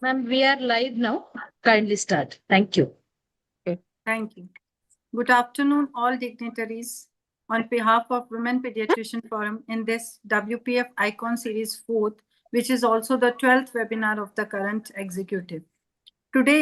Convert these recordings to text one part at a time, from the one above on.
Ma'am, we are live now. Kindly start. Thank you. Thank you. Good afternoon, all dignitaries. On behalf of Women Pediatrician Forum in this WPF Icon Series 4th, which is also the 12th webinar of the current executive. Today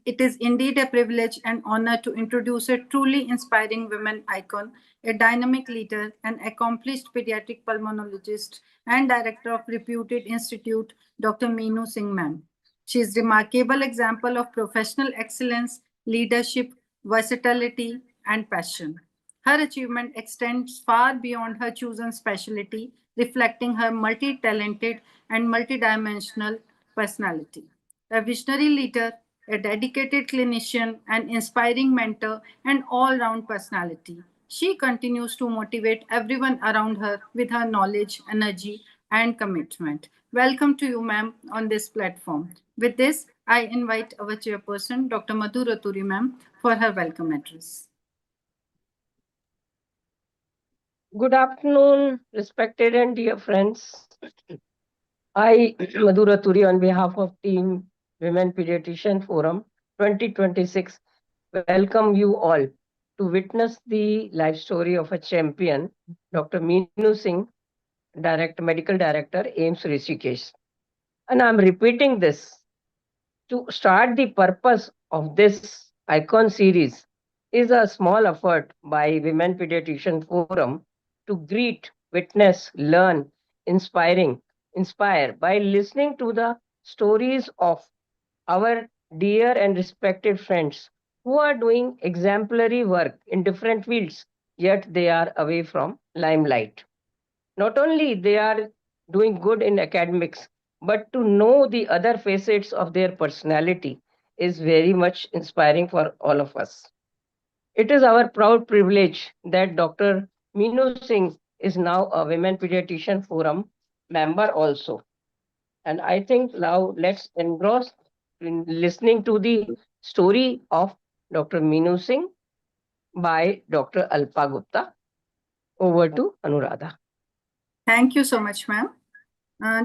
it is indeed a privilege and honor to introduce a truly inspiring women icon, a dynamic leader, an accomplished pediatric pulmonologist, and director of reputed institute, Dr. Meenu Singh Ma'am. She is a remarkable example of professional excellence, leadership, versatility, and passion. Her achievement extends far beyond her chosen specialty, reflecting her multi-talented and multidimensional personality. A visionary leader, a dedicated clinician, an inspiring mentor, and all round personality. She continues to motivate everyone around her with her knowledge, energy, and commitment. Welcome to you, ma'am, on this platform. With this, I invite our chairperson, Dr. Madhu Raturi, ma'am, for her welcome address. Good afternoon, respected and dear friends. I, Madhu Raturi, on behalf of Team Women Pediatrician Forum 2026, welcome you all to witness the life story of a champion, Dr. Meenu Singh, Medical Director, AIMS Rishikesh. And I'm repeating this to start the purpose of this icon series is a small effort by Women Pediatrician Forum to greet, witness, learn, inspire by listening to the stories of our dear and respected friends who are doing exemplary work in different fields, yet they are away from limelight. Not only they are doing good in academics, but to know the other facets of their personality is very much inspiring for all of us. It is our proud privilege that Dr. Meenu Singh is now a Women Pediatrician Forum member also. And I think now let's engross in listening to the story of Dr. Meenu Singh by Dr. Alpa Gupta. Over to Anuradha. Thank you so much, ma'am.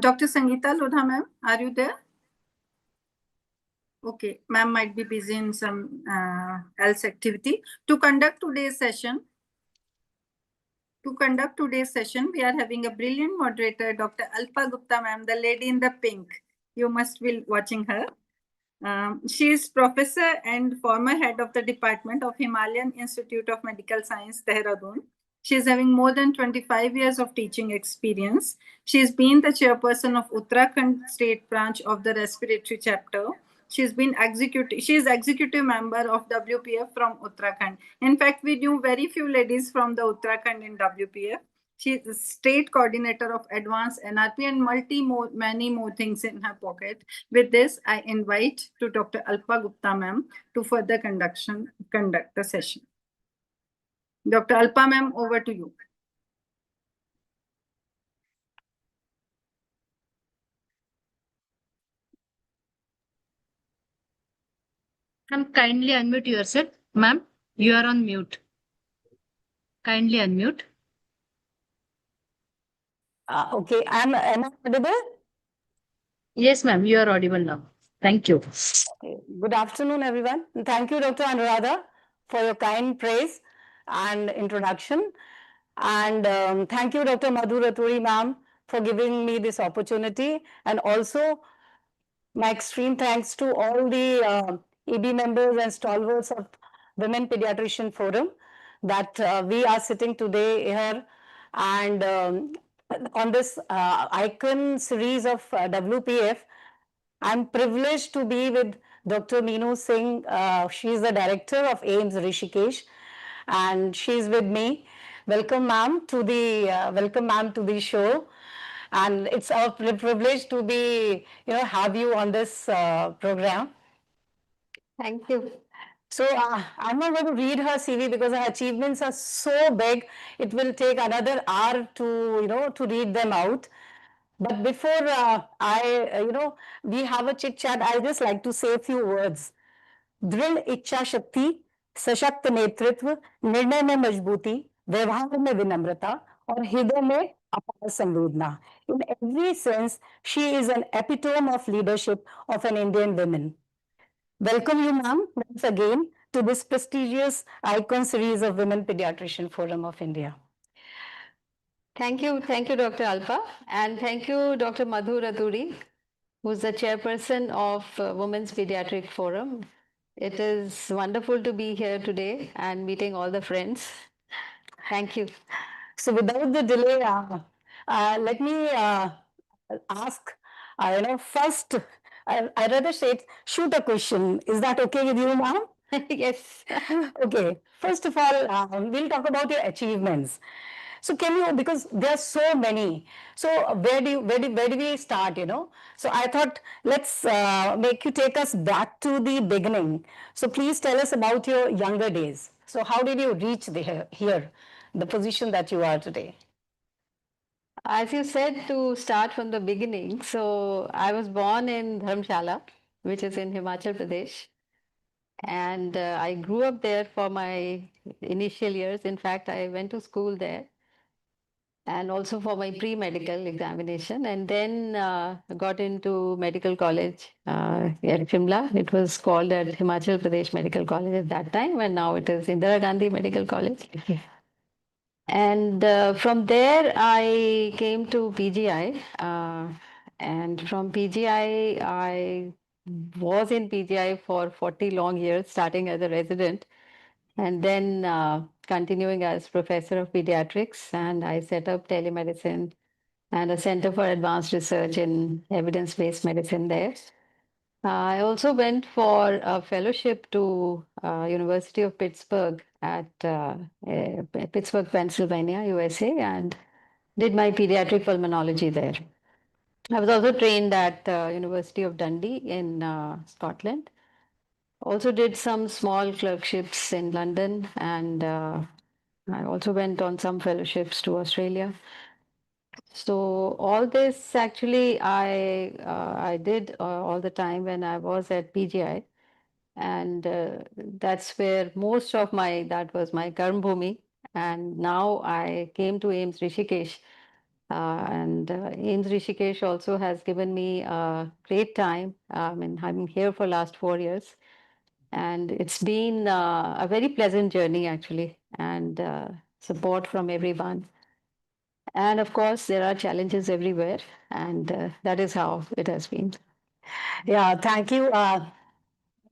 Dr. Sangeeta Lodha, ma'am, are you there? Okay, ma'am might be busy in some else activity. To conduct today's session, we are having a brilliant moderator, Dr. Alpa Gupta, ma'am, the lady in the pink. You must be watching her. She is professor and former head of the Department of Himalayan Institute of Medical Science, Dehradun. She is having more than 25 years of teaching experience. She has been the chairperson of Uttarakhand State Branch of the Respiratory Chapter. She is executive member of WPF from Uttarakhand. In fact, we knew very few ladies from the Uttarakhand in WPF. She is the state coordinator of advanced NRP and many more things in her pocket. With this, I invite to Dr. Alpa Gupta ma'am to further conduct the session. Dr. Alpa ma'am, over to you. Ma'am, kindly unmute yourself. Ma'am, you are on mute. Kindly unmute. Okay, am I audible? Yes, ma'am, you are audible now. Thank you. Okay. Good afternoon, everyone. And thank you, Dr. Anuradha, for your kind praise and introduction. And thank you, Dr. Madhu Raturi, ma'am, for giving me this opportunity. And also, my extreme thanks to all the EB members and stalwarts of Women Pediatrician Forum that we are sitting today here and on this icon series of WPF. I'm privileged to be with Dr. Meenu Singh. She is the director of AIMS Rishikesh, and she is with me. Welcome, ma'am, to the show. And it's our privilege to be, have you on this program. Thank you. So I'm not going to read her CV because her achievements are so big. It will take another hour to read them out. But before we have a chit chat, I just like to say a few words. दृढ़ इच्छा शक्ति, सशक्त नेतृत्व, निर्णय में मजबूती, व्यवहार में विनम्रता और हृदय में Apar Samrudna. In every sense, she is an epitome of leadership of an Indian woman. Welcome you, ma'am, once again to this prestigious icon series of Women Pediatrician Forum of India. Thank you, Dr. Alpha, and thank you, Dr. Madhu Raturi, who's the chairperson of Women's Pediatric Forum. It is wonderful to be here today and meeting all the friends. Thank you. So without the delay, let me ask, first, I rather say, shoot a question. Is that okay with you, ma'am? Yes. Okay. First of all, we'll talk about your achievements. So can you, because there are so many. So where do we start, So I thought let's make you take us back to the beginning. So please tell us about your younger days. So how did you reach here, the position that you are today? As you said, to start from the beginning, so I was born in Dharamshala, which is in Himachal Pradesh. And I grew up there for my initial years. In fact, I went to school there and also for my pre-medical examination, and then got into medical college at Shimla. It was called at Himachal Pradesh Medical College at that time, and now it is Indira Gandhi Medical College. And from there, I came to PGI. And from PGI, I was in PGI for 40 long years, starting as a resident and then continuing as professor of pediatrics. And I set up telemedicine and a center for advanced research in evidence-based medicine there. I also went for a fellowship to University of Pittsburgh at Pittsburgh, Pennsylvania, USA, and did my pediatric pulmonology there. I was also trained at University of Dundee in Scotland. Also did some small clerkships in London, and I also went on some fellowships to Australia. So all this actually I did all the time when I was at PGI, and that's where most of that was my karma bhumi. And now I came to AIMS Rishikesh, and AIMS Rishikesh also has given me a great time. I mean, I'm here for last 4 years, and it's been a very pleasant journey actually, and support from everyone. And of course, there are challenges everywhere, and that is how it has been. Yeah, thank you.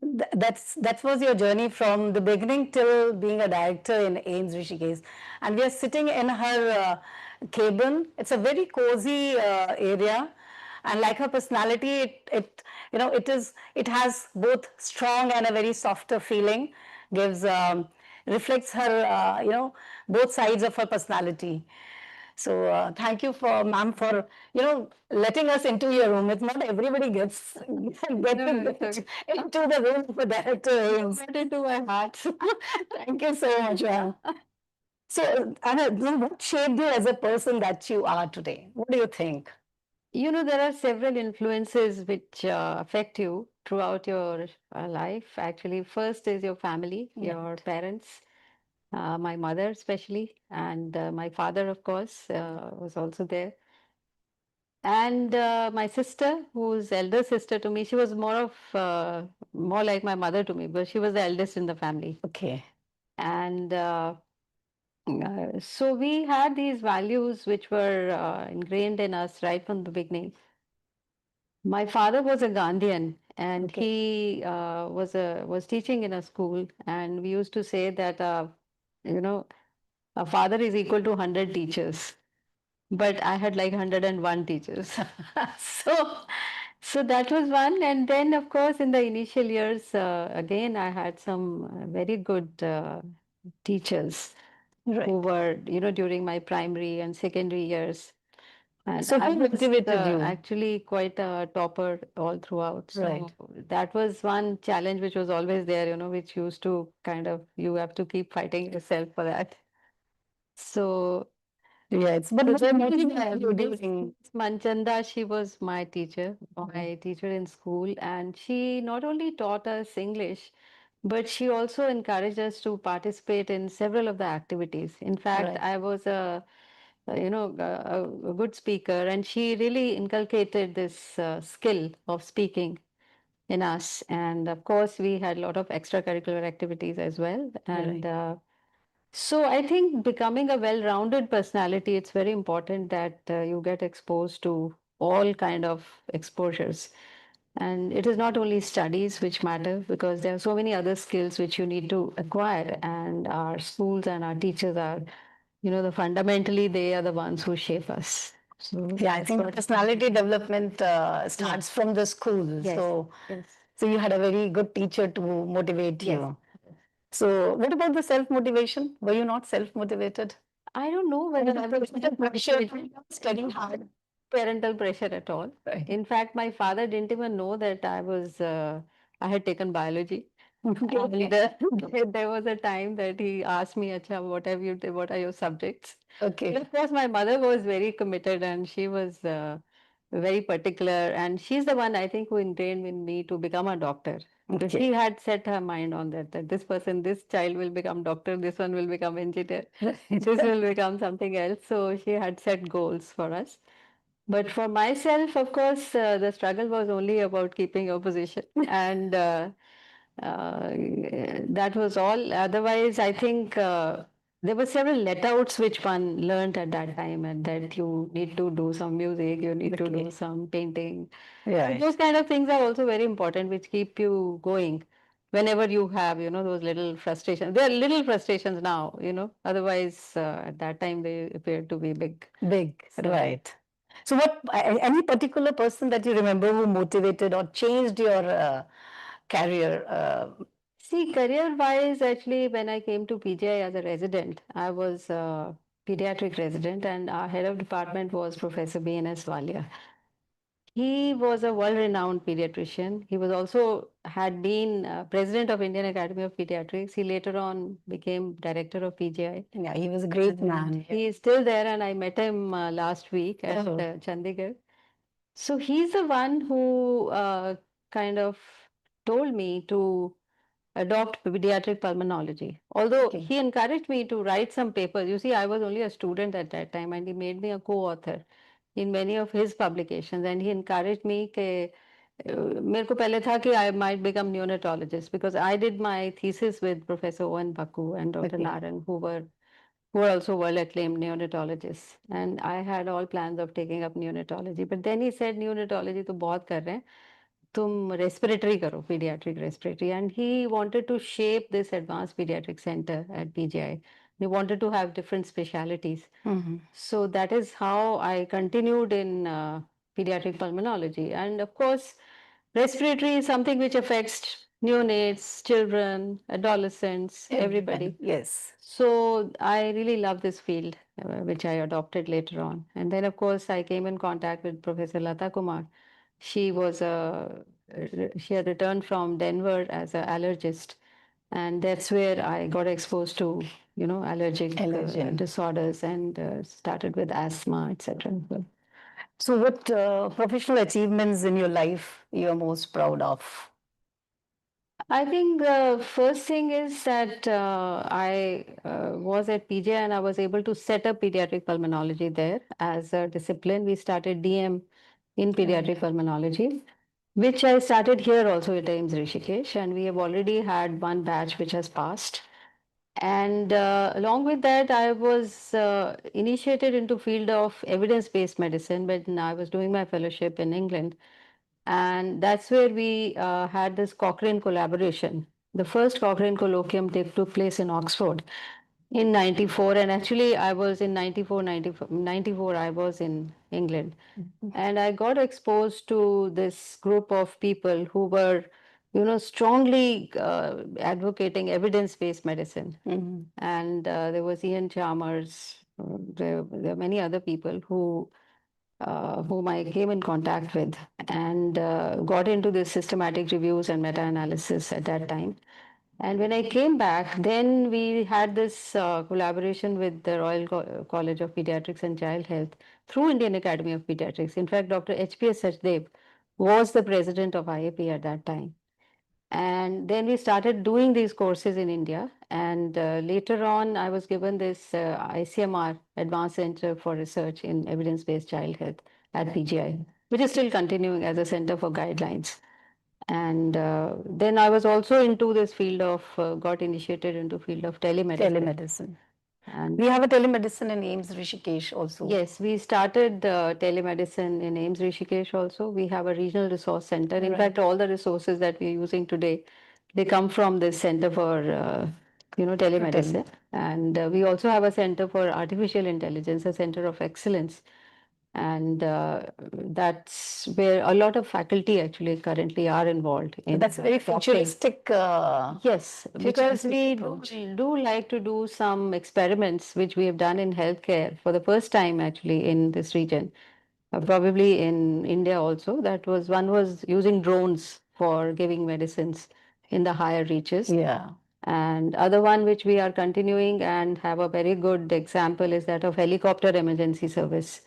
That was your journey from the beginning till being a director in AIMS Rishikesh, and we are sitting in her cabin. It's a very cozy area, and like her personality, it has both strong and a very softer feeling. Gives reflects her both sides of her personality. So thank you for ma'am for letting us into your room. It's not everybody gets it's okay. into the room of a director. Went into my heart. Thank you so much, ma'am. So Anna, what shaped you as a person that you are today? What do you think? There are several influences which affect you throughout your life. Actually, first is your family, your parents, my mother especially, and my father, of course, was also there. And my sister, who's elder sister to me, she was more like my mother to me, but she was the eldest in the family. Okay. And so we had these values which were ingrained in us right from the beginning. My father was a Gandhian, and he was teaching in a school, and we used to say that a father is equal to 100 teachers, but I had like 101 teachers. so so that was one. And then of course in the initial years, again I had some very good teachers who were during my primary and secondary years. And So I who was motivated you? actually quite a topper all throughout. So Right. that was one challenge which was always there, which used to you have to keep fighting yourself for that. So Yes, but what motivated you Miss during? Manchanda, she was my teacher, my teacher in school, and she not only taught us English, but she also encouraged us to participate in several of the activities. In fact, Right. I was a good speaker, and she really inculcated this skill of speaking in us. And of course, we had a lot of extracurricular activities as well. And so I think becoming a well-rounded personality, it's very important that you get exposed to all kind of exposures. And it is not only studies which matter, because there are so many other skills which you need to acquire. And our schools and our teachers are, fundamentally they are the ones who shape us. So Yeah, I that's think what- personality development starts from the school. Yes. So, Yes. so you had a very good teacher to motivate Yes. you. So, what about the self-motivation? Were you not self-motivated? I don't know whether I was Pressure, studying hard. parental pressure at all. Right. In fact, my father didn't even know that I had taken biology. And there was a time that he asked me, Acha, what are your subjects? Okay. But of course, my mother was very committed, and she was very particular. And she's the one, I think, who ingrained in me to become a doctor. Because Okay. she had set her mind on that this child will become doctor, this one will become engineer, this will become something else. So she had set goals for us. But for myself, of course, the struggle was only about keeping your position. And uh, that was all. Otherwise, I think there were several letouts which one learned at that time, and that you need to do some music, you need to do some painting. So Right. those kind of things are also very important, which keep you going whenever you have, those little frustrations. There are little frustrations now, otherwise at that time they appear to be big. Big. So- Right. So, any particular person that you remember who motivated or changed your career? See, career-wise, actually, when I came to PGI as a resident, I was a pediatric resident, and our head of department was Professor B.N.S. Walia. He was a world-renowned pediatrician. He was also had been president of Indian Academy of Pediatrics. He later on became director of PGI. Yeah, he was a great And man. he is still there, and I met him last week at Oh. Chandigarh. So he's the one who kind of told me to adopt pediatric pulmonology. Although Okay. he encouraged me to write some papers. You see, I was only a student at that time, and he made me a co-author in many of his publications. And he encouraged me कि मेरे को पहले था कि I might become neonatologist, because I did my thesis with Professor Owen Baku and Dr. Okay. Naran, who are also well acclaimed neonatologists. And I had all plans of taking up neonatology. But then he said, neonatology तो बहुत कर रहे हैं, तुम respiratory करो, pediatric respiratory. And he wanted to shape this advanced pediatric center at PGI. He wanted to have different specialities. Mhm. So that is how I continued in pediatric pulmonology. And of course, respiratory is something which affects neonates, children, adolescents, everybody. Yes. So I really love this field, which I adopted later on. And then, of course, I came in contact with Professor Lata Kumar. She was she had returned from Denver as an allergist, and that's where I got exposed to, allergic Allergen. disorders, and started with asthma, etc. So, what professional achievements in your life you are most proud of? I think the first thing is that I was at PJ, and I was able to set up pediatric pulmonology there as a discipline. We started DM in pediatric pulmonology, which I started here also at AIIMS Rishikesh, and we have already had one batch which has passed. And along with that, I was initiated into field of evidence-based medicine when I was doing my fellowship in England. And that's where we had this Cochrane collaboration. The first Cochrane colloquium took place in Oxford in 94. And actually, I was in 94, I was in England. And I got exposed to this group of people who were, strongly advocating evidence-based medicine. Mhm. And there was Ian Chalmers, there are many other people whom I came in contact with, and got into this systematic reviews and meta-analysis at that time. And when I came back, then we had this collaboration with the Royal College of Pediatrics and Child Health through Indian Academy of Pediatrics. In fact, Dr. H.P.S. Sachdev was the president of IAP at that time. And then we started doing these courses in India. And later on, I was given this ICMR, Advanced Center for Research in Evidence-Based Child Health at PGI, which is still continuing as a center for guidelines. And then I was also into this field of, got initiated into field of telemedicine. Telemedicine. And We have a telemedicine in AIIMS Rishikesh also. yes, we started telemedicine in AIIMS Rishikesh also. We have a regional resource center. In fact, all the resources that we're using today, they come from this center for, telemedicine. And we also have a center for artificial intelligence, a center of excellence. And that's where a lot of faculty actually currently are involved in. That's very adopting. futuristic. Yes, because futuristic we approach. do like to do some experiments which we have done in healthcare for the first time actually in this region, probably in India also. That was one was using drones for giving medicines in the higher reaches. Yeah. And other one which we are continuing and have a very good example is that of helicopter emergency service,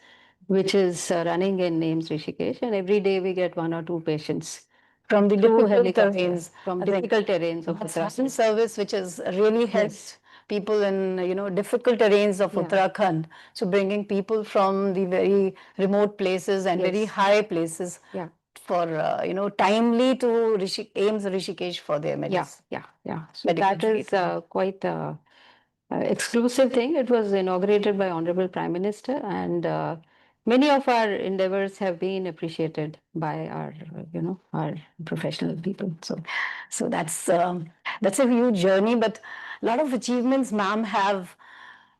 which is running in AIIMS Rishikesh, and every day we get 1 or 2 patients From the through difficult helicopter, terrains. from I think difficult terrains of that's Uttarakhand. one service which has really helped people in difficult terrains of Yeah. Uttarakhand. So bringing people from the very remote places and very Yes. high places Yeah. for timely to AIIMS Rishikesh for their medicine. Yeah. So Medical that is treatment. quite exclusive thing. It was inaugurated by Honorable Prime Minister, and many of our endeavors have been appreciated by our, our professional people. So that's a huge journey, but a lot of achievements, ma'am, have.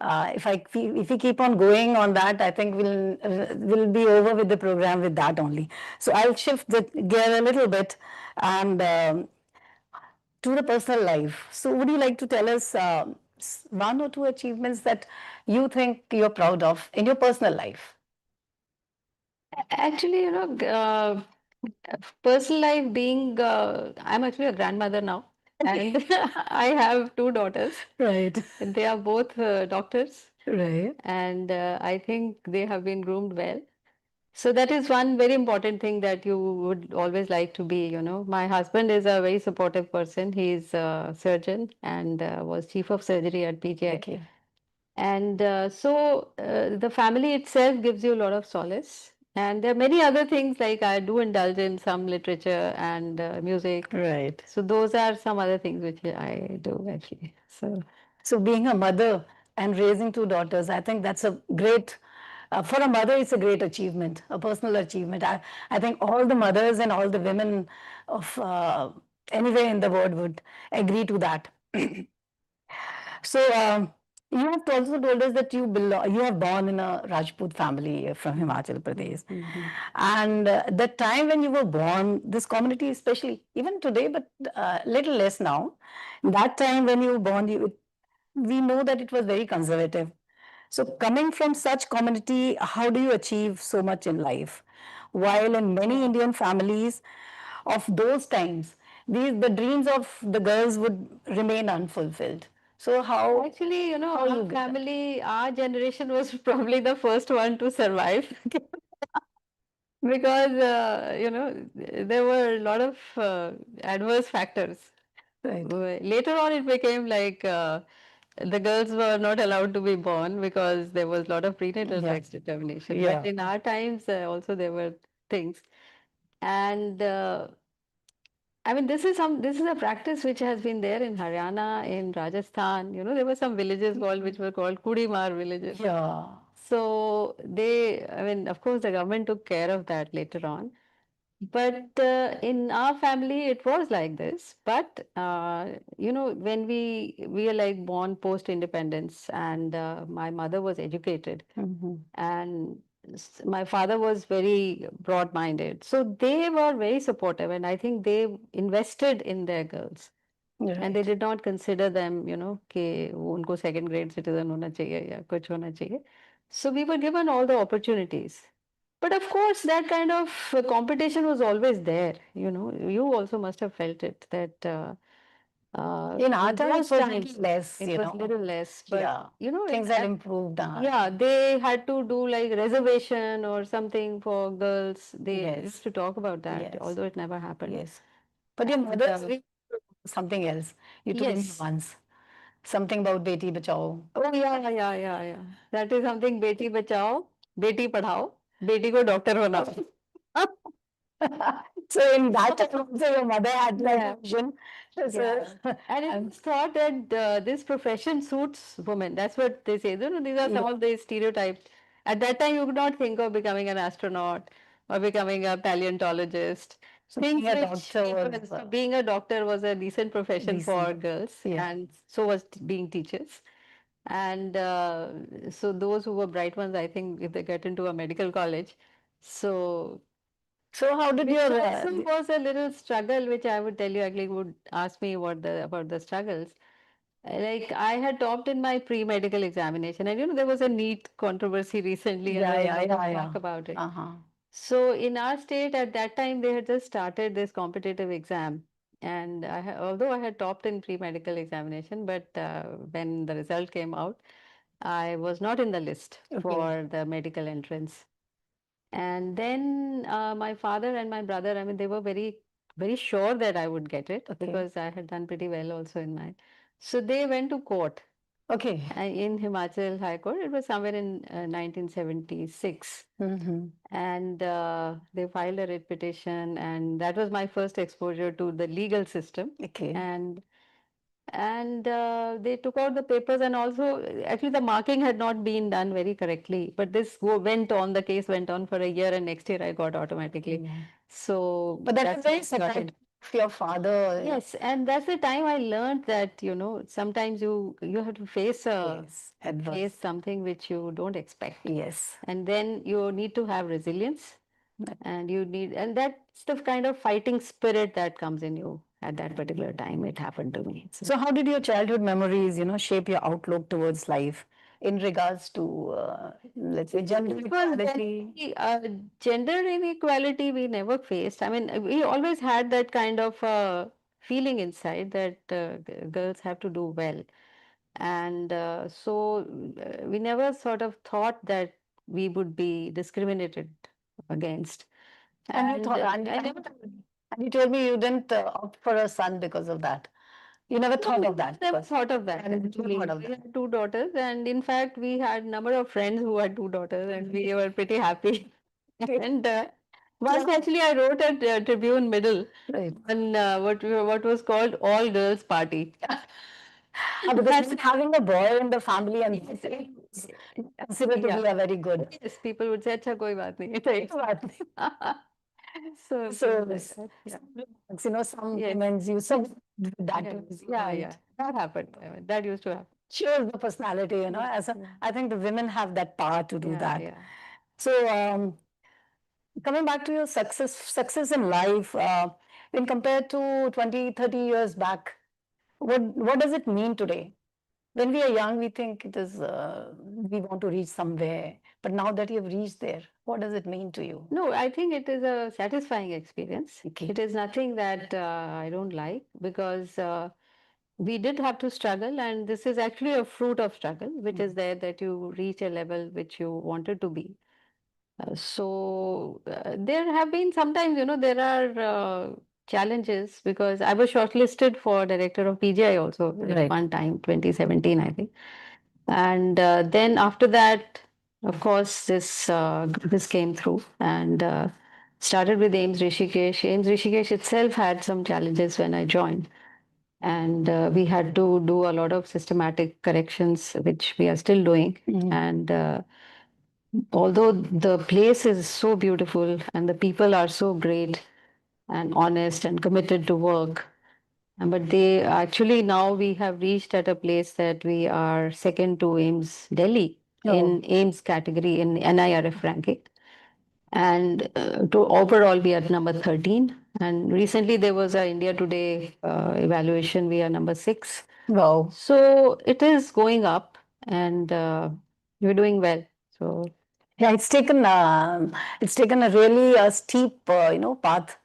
If we keep on going on that, I think we'll be over with the program with that only. So I'll shift the gear a little bit and to the personal life. So would you like to tell us one or two achievements that you think you're proud of in your personal life? Actually, personal life being, I'm actually a grandmother now, and I have 2 daughters. Right. And they are both doctors, Right. and I think they have been groomed well. So that is one very important thing that you would always like to be, My husband is a very supportive person. He's a surgeon and was chief of surgery at PGI. Okay. And the family itself gives you a lot of solace. And there are many other things like I do indulge in some literature and music. Right. So those are some other things which I do actually. So being a mother and raising 2 daughters, I think that's a great, for a mother, it's a great achievement, a personal achievement. I think all the mothers and all the women of anywhere in the world would agree to that. So you have also told us that you are born in a Rajput family from Himachal Pradesh. And the time when you were born, this community especially, even today, but little less now, that time when you were born, we know that it was very conservative. So coming from such community, how do you achieve so much in life? While in many Indian families of those times, the dreams of the girls would remain unfulfilled. So how Actually, how you our get that? family, our generation was probably the first one to survive because, there were a lot of adverse factors. Right. Later on, it became like the girls were not allowed to be born because there was a lot of prenatal sex determination. Yeah. But in our times, also there were things. And I mean, this is a practice which has been there in Haryana, in Rajasthan. There were some villages which were called Kudimar villages. Yeah. So I mean, of course, the government took care of that later on. But in our family, it was like this. But when we are like born post independence, and my mother was educated, and my father was very broad minded, so they were very supportive, and I think they invested in their girls. And they did not consider them, कि उनको second grade citizen होना चाहिए या कुछ होना चाहिए. So we were given all the opportunities. But of course, that kind of competition was always there. You also must have felt it that In our in time, those it was times, little less, it was little less. But yeah. Things had improved. yeah, they had to do like reservation or something for girls. They used to talk about that, Yes. although it never happened. Yes. But your And, mother's something else. You told me Yes. once something about Beti Bachao. Oh yeah. That is something beti bachao, beti padhao, beti ko doctor banao. So in that time also your mother had like Yeah. a vision. So, Yeah. And it was thought that this profession suits women. That's what they say. You know, these are some of the stereotypes. At that time, you could not think of becoming an astronaut or becoming a paleontologist. So Things being a which doctor people, was so being a doctor was a decent profession for decent. girls, Yeah. and so was being teachers. And so those who were bright ones, I think, if they get into a medical college, so So how did which your also was a little struggle, which I would tell you, actually would ask me what the about the struggles. Like I had topped in my pre-medical examination, and you know there was a NEET controversy recently, and yeah, there was yeah, a lot of yeah, talk yeah. about it. Uh-huh. So in our state at that time, they had just started this competitive exam, and although I had topped in pre-medical examination, but when the result came out, I was not in the list Okay. for the medical entrance. And then my father and my brother, I mean, they were very sure that I would get it Okay. because I had done pretty well also in my. So they went to court Okay. in Himachal High Court. It was somewhere in 1976. Mm-hmm. And they filed a writ petition, and that was my first exposure to the legal system. Okay. And they took out the papers, and also actually the marking had not been done very correctly, but this went on, the case went on for a year, and next year I got automatically. So But that was that's very how I got supportive in. of your father. Yes, and that's the time I learned that, you know, sometimes you have to face Yes. Adverse. face something which you don't expect, Yes. and then you need to have resilience, and you need, and that's the kind of fighting spirit that comes in you at that particular time. It happened to me. So how did your childhood memories, shape your outlook towards life in regards to, let's say, gender Well, equality? gender inequality we never faced. I mean, we always had that kind of feeling inside that girls have to do well. And so we never sort of thought that we would be discriminated against. And you thought, I and never, you told me you didn't opt for a son because of that. You never thought of that. never because- thought of that. And you Actually, thought of we that. had two daughters, and in fact, we had number of friends who had two daughters, and we were pretty happy. And once actually, I wrote at Tribune Middle Right. on what was called all girls party. Because having a boy in the family and considered to be a very good. Yes, people would say, "Acha, koi baat nahi." Right. So, So, yeah. some Yes. women's use of that. Yes. Yeah, that happened. I mean, that used to happen. Shows the personality, Yes, as I think the women have that power to do that. Yeah. So, coming back to your success in life, when compared to 20, 30 years back, what does it mean today? When we are young, we think it is, we want to reach somewhere. But now that you've reached there, what does it mean to you? No, I think it is a satisfying experience. Okay. It is nothing that I don't like, because we did have to struggle, and this is actually a fruit of struggle, which is there that you reach a level which you wanted to be. So there have been sometimes, you know, there are challenges, because I was shortlisted for director of PGI also at Right. one time, 2017, I think. And then after that, of course, this came through, and started with AIMS Rishikesh. AIMS Rishikesh itself had some challenges when I joined, and we had to do a lot of systematic corrections, which we are still doing. And although the place is so beautiful and the people are so great and honest and committed to work, but they actually, now we have reached at a place that we are second to AIMS Delhi in AIMS category in NIRF ranking. And to overall, we are number 13. And recently there was a India Today evaluation. We are number 6. Wow. So it is going up, and we're doing well. So Yeah, it's taken a really steep, path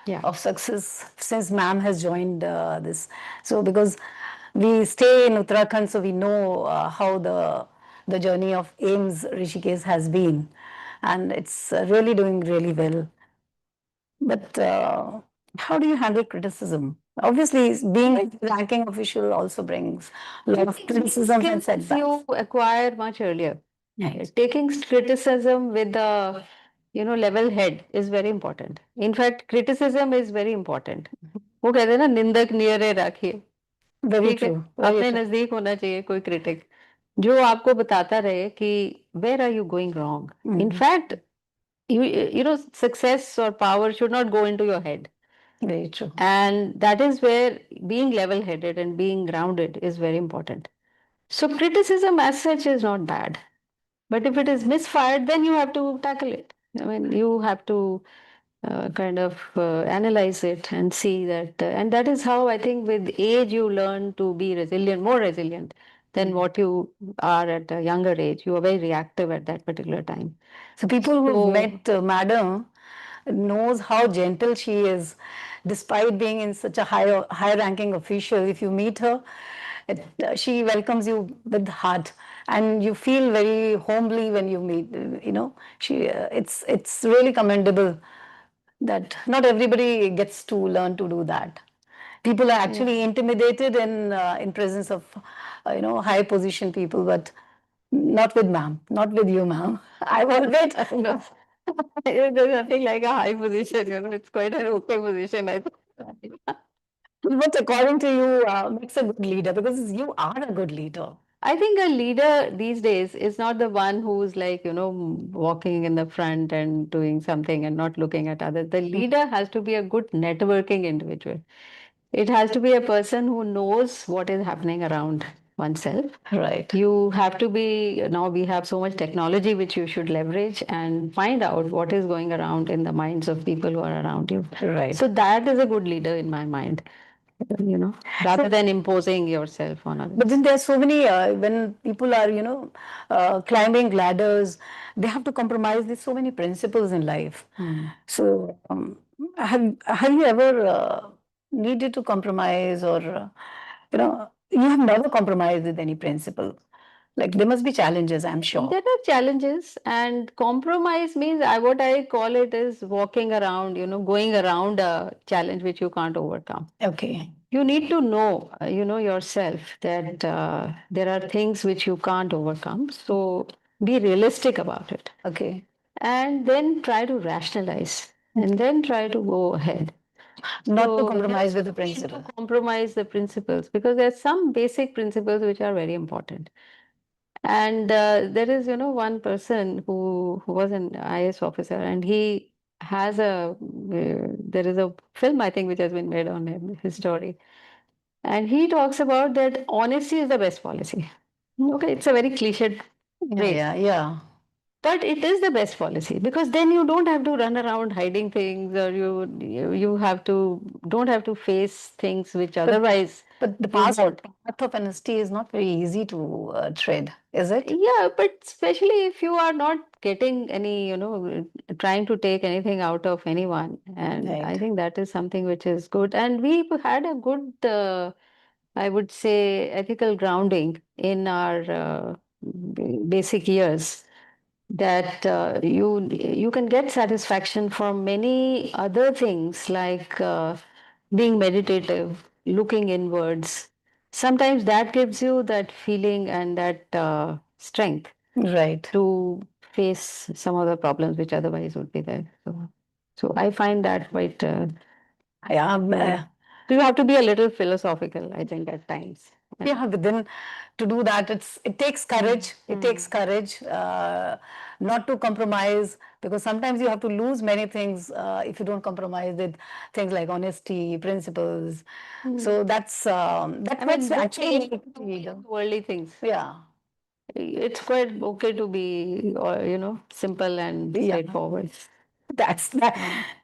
yeah. of success since ma'am has joined this. So because we stay in Uttarakhand, so we know how the journey of AIMS Rishikesh has been, and it's really doing really well. But How do you handle criticism? Obviously, being a ranking official also brings a lot of criticism and Skills setbacks. you acquire much earlier. Right. Taking criticism with a level head is very important. In fact, criticism is very important. वो कहते हैं ना निंदक नियरे रखिए, Very ठीक है, true. Very अपने true. नजदीक होना चाहिए कोई क्रिटिक जो आपको बताता रहे कि where are you going wrong. In fact, success or power should not go into your head. Very true. And that is where being level headed and being grounded is very important. So, criticism as such is not bad. But if it is misfired, then you have to tackle it. I mean, you have to kind of analyze it and see that. And that is how I think with age you learn to be resilient, more resilient than what you are at a younger age. You are very reactive at that particular time. So people who've So- met Madam knows how gentle she is, despite being in such a high ranking official. If you meet her, she welcomes you with heart, and you feel very homely when you meet. It's really commendable that not everybody gets to learn to do that. People are actually intimidated in presence of high position people, but not with ma'am, not with you, ma'am. I will wait. No. There's nothing like a high position, it's quite an okay position, I think. What according to you makes a good leader? Because you are a good leader. I think a leader these days is not the one who's like, walking in the front and doing something and not looking at others. The leader has to be a good networking individual. It has to be a person who knows what is happening around oneself. Right. You have to be, now we have so much technology which you should leverage and find out what is going around in the minds of people who are around you. Right. So that is a good leader in my mind, rather than imposing yourself on others. But then there are so many, when people are, climbing ladders, they have to compromise with so many principles in life. So, have you ever needed to compromise, or, you have never compromised with any principle? Like there must be challenges, I'm sure. There are challenges, and compromise means what I call it is walking around, going around a challenge which you can't overcome. Okay. You need to know, yourself that there are things which you can't overcome. So be realistic about it. Okay. And then try to rationalize and then try to go ahead. Not to So compromise with the to principle. compromise the principles, because there are some basic principles which are very important. And there is, one person who was an IS officer, and he has there is a film, I think, which has been made on him, his story. And he talks about that honesty is the best policy. Okay, it's a very cliched phrase. Yeah. But it is the best policy, because then you don't have to run around hiding things, or you don't have to face things which otherwise. But the path of honesty is not very easy to tread, is it? Yeah, but especially if you are not getting any, trying to take anything out of anyone. And I Right. think that is something which is good. And we had a good, I would say, ethical grounding in our basic years, that you can get satisfaction from many other things, like being meditative, looking inwards. Sometimes that gives you that feeling and that strength Right. to face some of the problems which otherwise would be there. So I find that quite. Yeah. So you have to be a little philosophical, I think, at times. Yeah, but then to do that, it takes courage. It takes courage not to compromise, because sometimes you have to lose many things if you don't compromise with things like honesty, principles. So that's what's actually worldly things. Yeah. It's quite okay to be, simple and straightforward. That's that.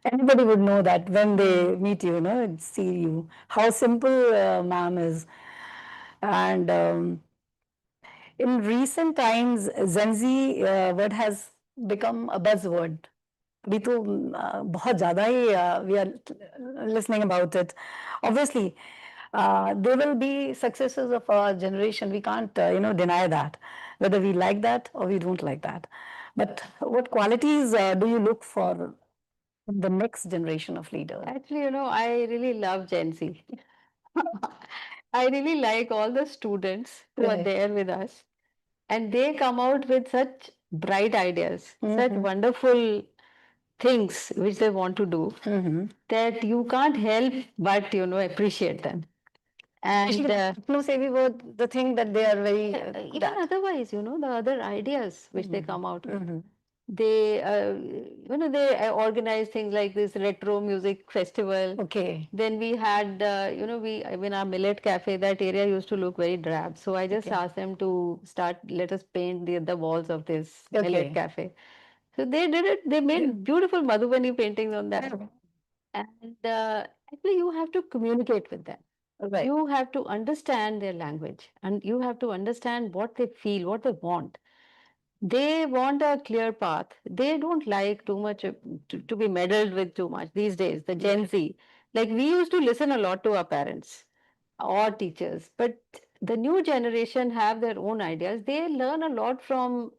Anybody would know that when they meet you, and see you, how simple ma'am is. And in recent times, Gen Z word has become a buzzword. अभी तो बहुत ज़्यादा ही we are listening about it. Obviously, they will be successors of our generation. We can't, deny that, whether we like that or we don't like that. But what qualities do you look for the next generation of leaders? Actually, I really love Gen Z. I really like all the students who are Right. there with us, and they come out with such bright ideas, such wonderful things which they want to do, that you can't help but appreciate them. And Techno savvy were the thing that they are very even that. otherwise, the other ideas which they come out with. Mhm. They, they organize things like this retro music festival. Okay. Then we had, in our millet cafe, that area used to look very drab. So I just Okay. asked them to let us paint the walls of this Okay. millet cafe. So they did it. They made beautiful Madhubani paintings on that. And actually, you have to communicate with them. Right. You have to understand their language, and you have to understand what they feel, what they want. They want a clear path. They don't like too much to be meddled with too much these days, the Gen Z. Like we used to listen a lot to our parents or teachers, but the new generation have their own ideas. They learn a lot from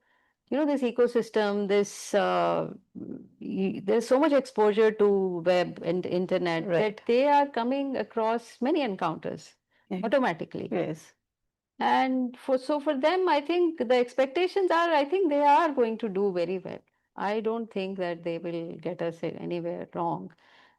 this ecosystem, there's so much exposure to web and internet that they are coming across many encounters automatically. Yes. And for them, I think the expectations are, I think they are going to do very well. I don't think that they will get us anywhere wrong.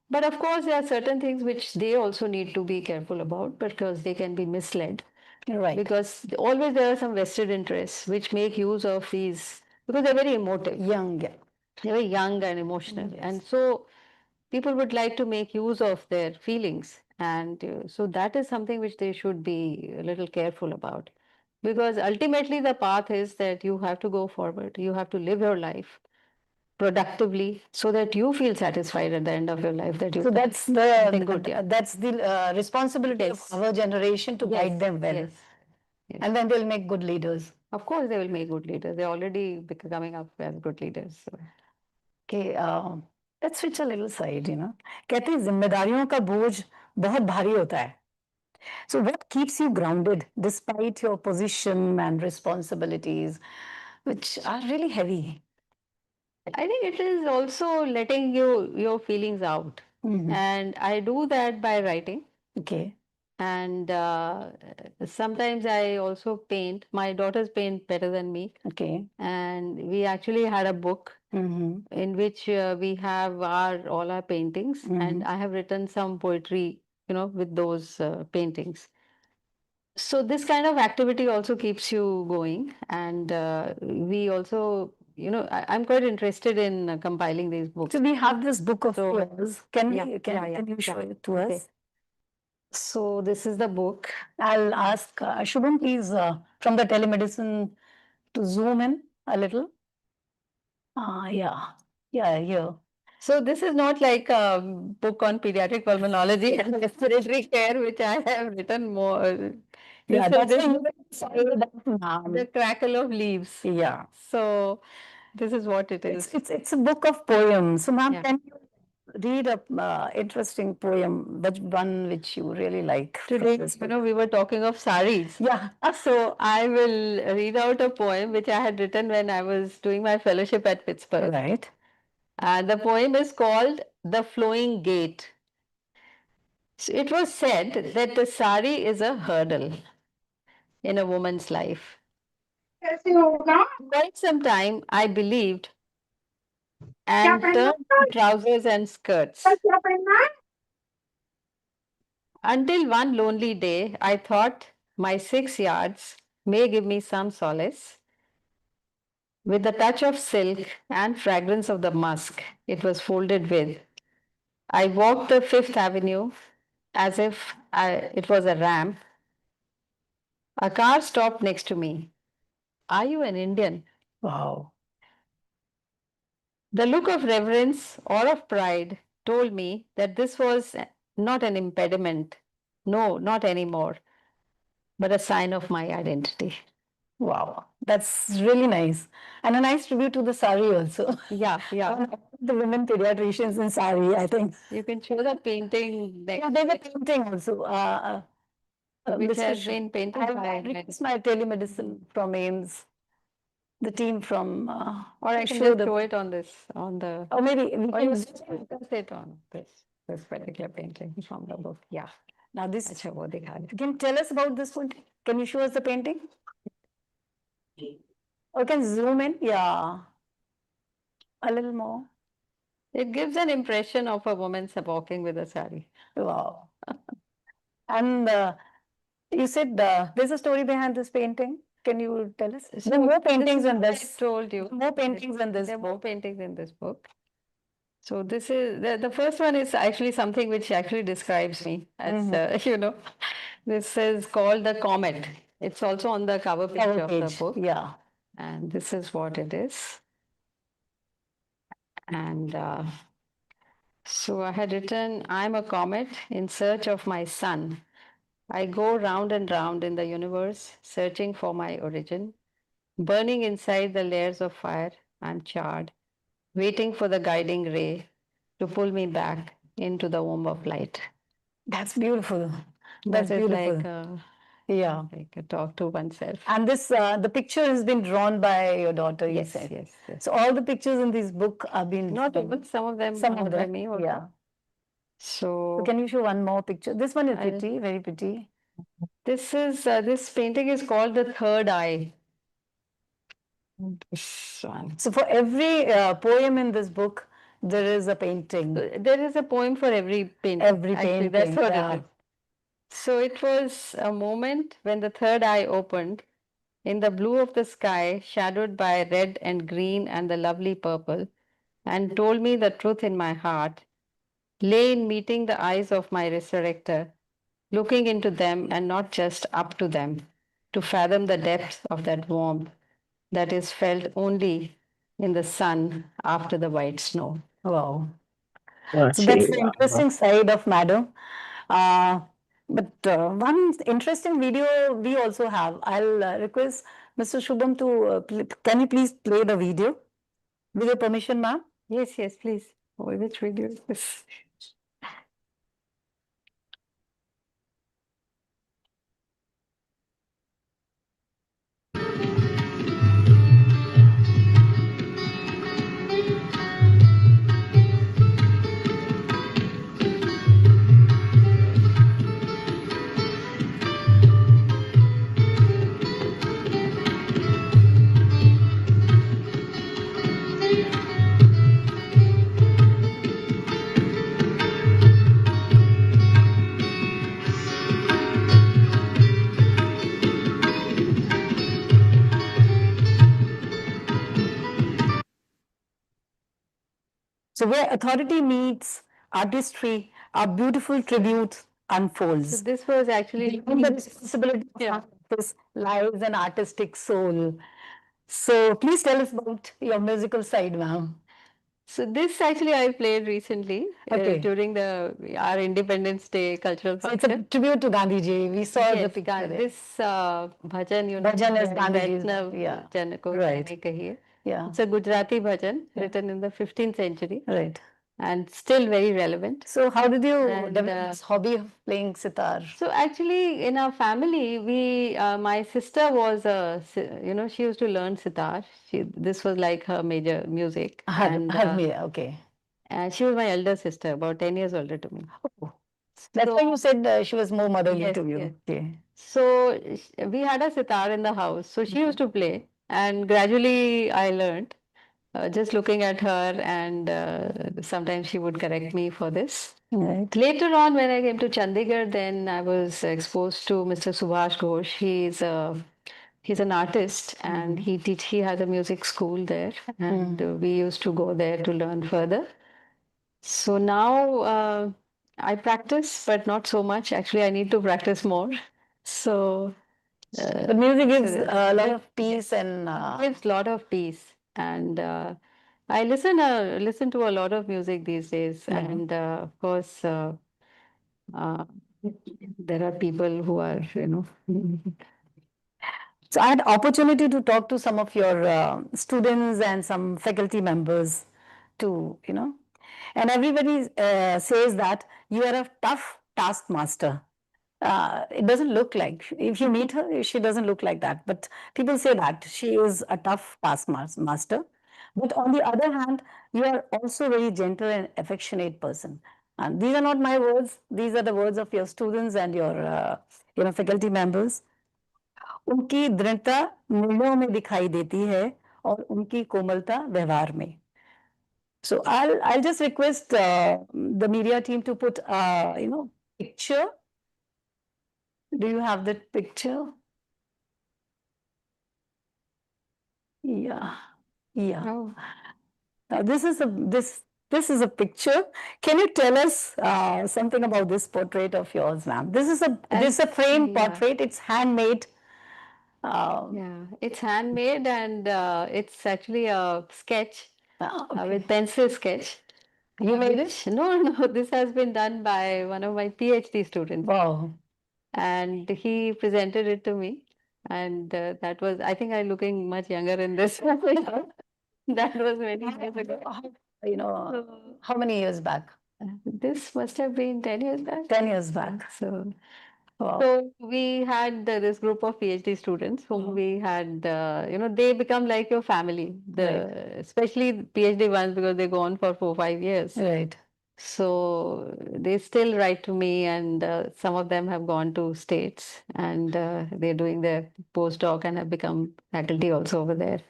But of course, there are certain things which they also need to be careful about because they can be misled. Right. Because always there are some vested interests which make use of these, because they're very emotive. Young. Yeah. They're very young and emotional. And so people would like to make use of their feelings. And so that is something which they should be a little careful about. Because ultimately, the path is that you have to go forward, you have to live your life productively so that you feel satisfied at the end of your life that you So that's something good, yeah. that's the responsibility Yes. of our generation to guide them well. Yes. Yes. And then they'll make good leaders. Of course, they will make good leaders. They're already coming up as good leaders. So. Okay, let's switch a little side, कहते हैं जिम्मेदारियों का बोझ बहुत भारी होता है. So what keeps you grounded despite your position and responsibilities, which are really heavy? I think it is also letting your feelings out. And I do that by writing. Okay. And sometimes I also paint. My daughters paint better than me. Okay. And we actually had a book in which we have all our paintings. And I have written some poetry, with those paintings. So this kind of activity also keeps you going. And we also, I'm quite interested in compiling these books. So we have this book of So- poems. Can Yeah, we, can you show it to Okay. us? So this is the book. I'll ask Shubham, please, from the telemedicine to zoom in a little. Yeah, here. So this is not like a book on pediatric pulmonology and respiratory care, which I have written more. Yeah, This that's is the crackle of leaves. Yeah. So this is what it is. It's a book of poems. So, ma'am, Yeah. can you read a interesting poem, which you really like? from Today, this book? we were talking of saris. Yeah. So I will read out a poem which I had written when I was doing my fellowship at Pittsburgh. Right. The poem is called The Flowing Gate. So it was said that the sari is a hurdle in a woman's life. For quite some time, I believed and turned to trousers and skirts. Until one lonely day, I thought my 6 yards may give me some solace. With the touch of silk and fragrance of the musk it was folded with, I walked the Fifth Avenue as if it was a ramp. A car stopped next to me. Are you an Indian? Wow. The look of reverence or of pride told me that this was not an impediment. No, not anymore, but a sign of my identity. Wow. That's really nice. And a nice tribute to the sari also. Yeah, yeah. The women pediatricians in sari, I think. You can show the painting next. Yeah, there's a painting also. Which Mr. has been painted by. It's my telemedicine from AIMS. the team from, Or I to can show just the, show it on this, on the, or maybe we or you can, can say it on this particular painting from the book. Yeah. now this, Acha, wo dikha rahe. can you tell us about this one? Can you show us the painting? Or can zoom in? Yeah. A little more. It gives an impression of a woman walking with a sari. Wow. And you said there's a story behind this painting. Can you tell us? So There are more this paintings is in what I this. told you. More paintings in this There are more book. paintings in this book. So this is the first one is actually something which actually describes me as you know. This is called the comet. It's also on the cover page Cover of the page. book. Yeah. And this is what it is. And so I had written, I'm a comet in search of my sun. I go round and round in the universe, searching for my origin, burning inside the layers of fire. I'm charred, waiting for the guiding ray to pull me back into the womb of light. That's beautiful. That's That is beautiful. Yeah. like a talk to oneself. And this, the picture has been drawn by your daughter, you Yes, said. yes, yes. So all the pictures in this book have been Not drawn. even some of them Some are of by them. me also. Yeah. So So can you show one more picture? This one is I'll- pretty, very pretty. this is this painting is called the third eye. This one. So for every poem in this book, there is a painting. There is a poem for every painting. Every Actually, that's painting, what yeah. it is. So it was a moment when the third eye opened in the blue of the sky, shadowed by red and green and the lovely purple, and told me the truth in my heart, lay in meeting the eyes of my resurrector, looking into them and not just up to them, to fathom the depth of that warmth that is felt only in the sun after the white snow. Wow. So that's the interesting side of Madam. But one interesting video we also have. I'll request Mr. Shubham to, can you please play the video? With your permission, ma'am? Yes, yes, please. Oh, which video is this? So where authority meets artistry, a beautiful tribute unfolds. So this was actually The responsibility of artist lies an artistic soul. So please tell us about your musical side, ma'am. so this actually I played recently Okay. during our Independence Day cultural So it's a function. tribute to Gandhiji. We saw the Yes, picture. this bhajan, you know, Bhajan is Gandhiji's, Vaishnav yeah. Jan ko Right. gaane kahiye. Yeah. It's a Gujarati bhajan written in the 15th century Right. and still very relevant. So how did you And, develop this hobby of playing sitar? So actually, in our family, my sister was she used to learn sitar. This was like her major music. Okay. And she was my elder sister, about 10 years older to me. Oh. That's why you said she was more motherly Yes, to you. yes. Okay. So we had a sitar in the house. So she used to play, and gradually I learned. Just looking at her, and sometimes she would correct me for this. Right. Later on, when I came to Chandigarh, then I was exposed to Mr. Subhash Ghosh. He's an artist, and he has a music school there, and we used to go there to learn further. So now I practice, but not so much. Actually, I need to practice more. So The music gives a lot of peace and gives a lot of peace, and I listen to a lot of music these days, and of course there are people who are so I had opportunity to talk to some of your students and some faculty members to, and everybody says that you are a tough taskmaster. It doesn't look like, if you meet her, she doesn't look like that. But people say that she is a tough taskmaster. But on the other hand, you are also very gentle and affectionate person. And these are not my words. These are the words of your students and your, faculty members. उनकी दृढ़ता निर्णयों में दिखाई देती है और उनकी कोमलता व्यवहार में. So I'll just request the media team to put picture. Do you have that picture? Yeah, yeah. Oh. Now this is a picture. Can you tell us something about this portrait of yours, ma'am? This is a framed Yeah. portrait. It's handmade. Yeah, it's handmade and it's actually a sketch Okay. with pencil sketch. You made it? No, no, this has been done by one of my PhD students. Wow. And he presented it to me. And that was, I think I'm looking much younger in this. That was many years ago. How many years back? This must have been 10 years back. 10 years back. So, Wow. so we had this group of PhD students whom we had, they become like your family, especially PhD ones because they go on for 4-5 years. Right. So they still write to me, and some of them have gone to States and they're doing their postdoc and have become faculty also over there.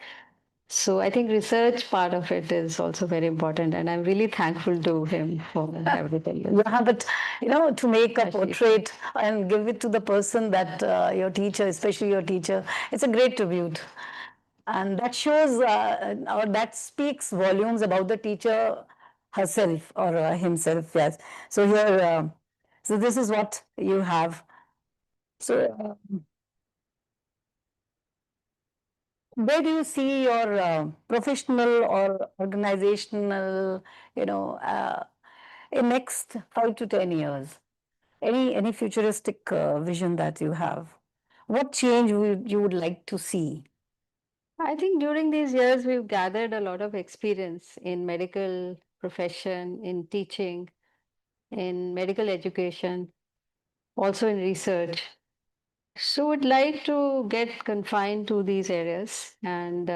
So I think research part of it is also very important, and I'm really thankful to him for everything. Yeah, but to make a portrait and give it to the person that your teacher, especially your teacher, it's a great tribute. And that shows or that speaks volumes about the teacher herself or himself. Yes. So here, so this is what you have. So where do you see your professional or organizational, in next 5 to 10 years? Any futuristic vision that you have? What change you would like to see? I think during these years we've gathered a lot of experience in medical profession, in teaching, in medical education, also in research. So would like to get confined to these areas, and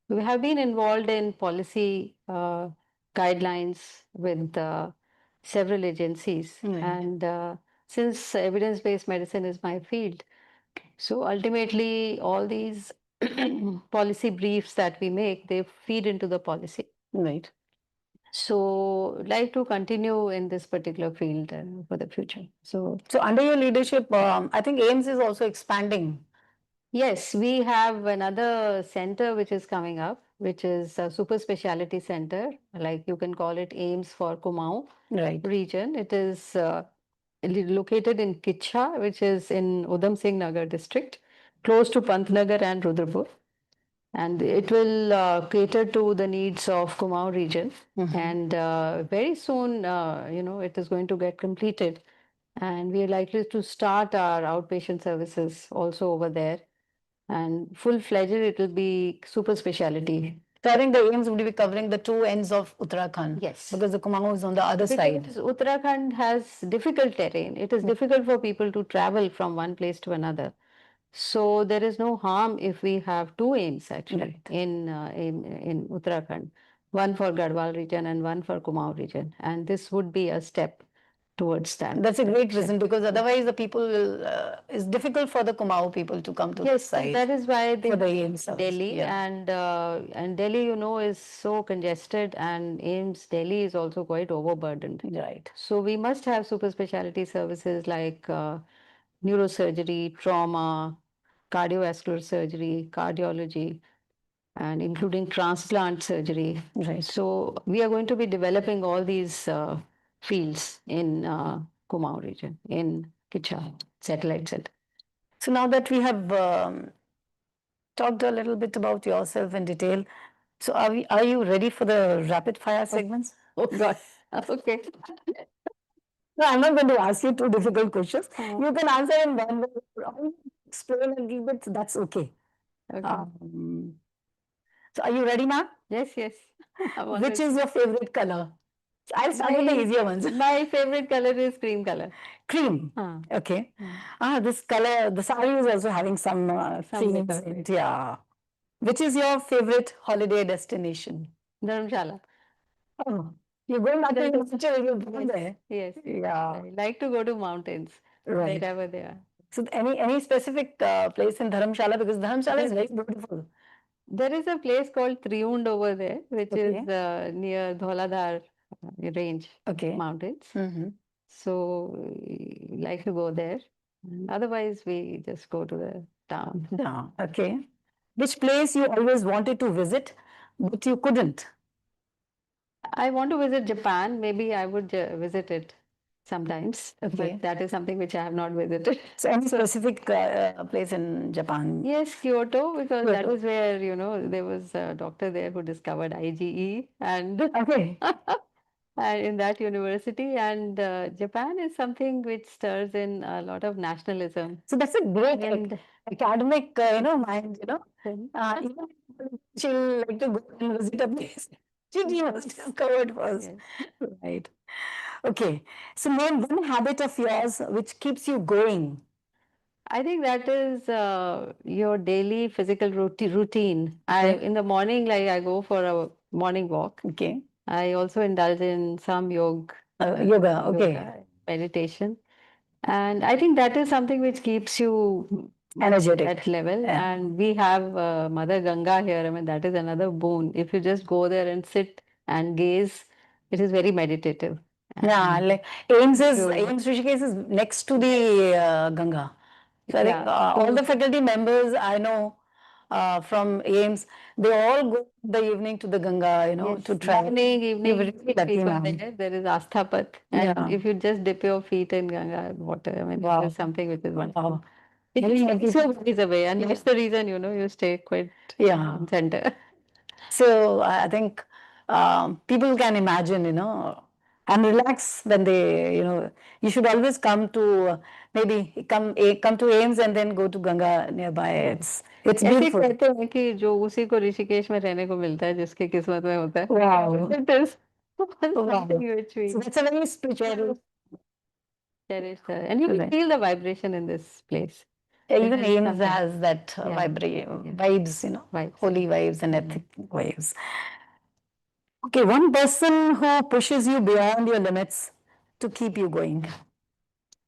we have been involved in policy guidelines with several agencies. Right. And since evidence-based medicine is my field, so ultimately all these policy briefs that we make, they feed into the policy. Right. So like to continue in this particular field for the future. So under your leadership, I think AIMS is also expanding. yes, we have another center which is coming up, which is a super specialty center, like you can call it AIMS for Kumaon region. It is located in Kitcha, which is in Udham Singh Nagar district, close to Pantnagar and Rudrapur. And it will cater to the needs of Kumaon region. And very soon, it is going to get completed. And we are likely to start our outpatient services also over there. And full-fledged, it will be super specialty. So I think the AIMS would be covering the two ends of Uttarakhand. Yes. Because the Kumaon is on the other side. Because Uttarakhand has difficult terrain. It is difficult for people to travel from one place to another. So there is no harm if we have two AIMS actually in Uttarakhand, one for Garhwal region and one for Kumaon region. And this would be a step towards that. That's a great reason, because otherwise the people will, it's difficult for the Kumaon people to come to Yes, the side. that is why they for the AIMS service. Delhi. And Delhi, is so congested, and AIMS Delhi is also quite overburdened. Right. So we must have super specialty services like neurosurgery, trauma, cardiovascular surgery, cardiology, and including transplant surgery. Right. So we are going to be developing all these fields in Kumaon region, in Kitcha Satellite Center. So now that we have talked a little bit about yourself in detail, so are you ready for the rapid fire segments? Oh God. Okay. No, I'm not going to ask you two difficult questions. You can answer in one way or explain a little bit. That's okay. Okay. So are you ready, ma'am? Yes, yes. Which is your favorite color? I'll start with the My- easier ones. My favorite color is cream color. Cream. Huh. Okay. Hmm. This color, the sari is also having some Some creams bit of in it. it. Yeah. Which is your favorite holiday destination? Dharamshala. Oh, you're going back to That is- Himachal, you're born there. Yes. Yeah. I like to go to mountains Right. wherever they are. So any specific place in Dharamshala? Because Dharamshala is very beautiful. There is a place called Triund over there, which is Okay. near Dhauladhar range Okay. mountains. Mm-hmm. So we like to go there. And otherwise, we just go to the town. Yeah. Okay. Which place you always wanted to visit, but you couldn't? I want to visit Japan. Maybe I would visit it sometimes, Okay. but that is something which I have not visited. So any specific place in Japan? Yes, Kyoto, because that Kyoto. was where, there was a doctor there who discovered IgE and Okay. and in that university. And Japan is something which stirs in a lot of nationalism. So that's a great And academic, mind, then- even she'll like to go and visit a place. She must have covered first. Yes. Right. Okay. So name one habit of yours which keeps you going. I think that is your daily physical routine. Okay. In the morning, like I go for a morning walk. Okay. I also indulge in some Yoga. Okay. meditation. And I think that is something which keeps you Energetic. at level. Yeah. And we have Mother Ganga here. I mean, that is another boon. If you just go there and sit and gaze, it is very meditative. Yeah, And like AIMS you- Rishikesh is next to the Ganga. So I think Yeah, all so- the faculty members I know from AIMS, they all go in the evening to the Ganga, Yes, to travel. morning, You're evening, really lucky, people ma'am. there. There is Asthapat. And Yeah. if you just dip your feet in Ganga water, I mean, Wow. it is something which is wonderful. Wow. It Very takes your worries away. And that's the reason, you stay quite Yeah. in center. So I think people can imagine, and relax when they, you should always come to maybe come to AIMS and then go to Ganga nearby. It's ऐसे beautiful. कहते हैं कि जो उसी को ऋषिकेश में रहने को मिलता है जिसके किस्मत में होता है. Wow. It is Wow. something which we So that's a very spiritual. cherish. And you will Right. feel the vibration in this place. Even There is AIMS something. has that Yeah. vibes, Vibes. holy vibes and ethic vibes. Okay, one person who pushes you beyond your limits to keep you going.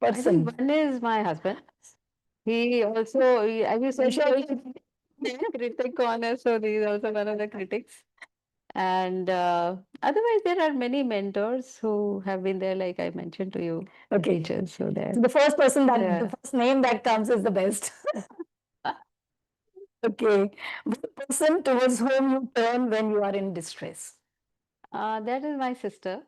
I Person. think one is my husband. He also, as you said, critic corner, so he is also one of the critics. And otherwise, there are many mentors who have been there, like I mentioned to you, the Okay. teachers. So there. So the first person the Yeah. first name that comes is the best. Okay. The person towards whom you turn when you are in distress. That is my sister.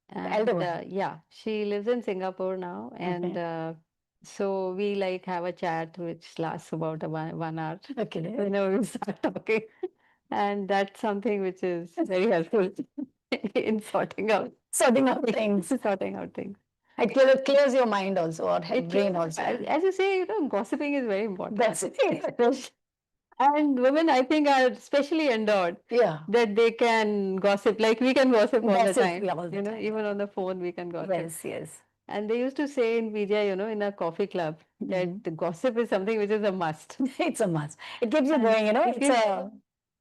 And, elder one. yeah, she lives in Singapore now, and so we like have a chat which lasts about 1 hour. Okay. Whenever we start talking, and that's something which is very helpful in sorting out Sorting out things. sorting out things. It clears your mind also, or brain also. As you say, gossiping is very important. That's it. And women, I think, are especially endowed Yeah. that they can gossip. Like we can gossip all the Gossip, time. yeah, all the time. Even on the phone, we can gossip. Yes, yes. And they used to say in Vijay, in a coffee club, that the gossip is something which is a must. It's a must. It keeps you And going, it it's a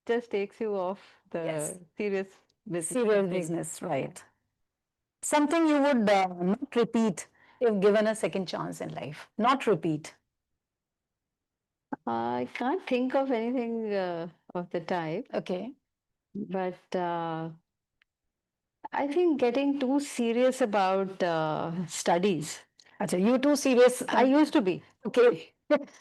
just takes you off the Yes. serious business. serious thing. business, right? Something you would not repeat if given a second chance in life. Not repeat. I can't think of anything of the type, Okay. but I think getting too serious about studies. Achha, you too serious. I used to be. Okay.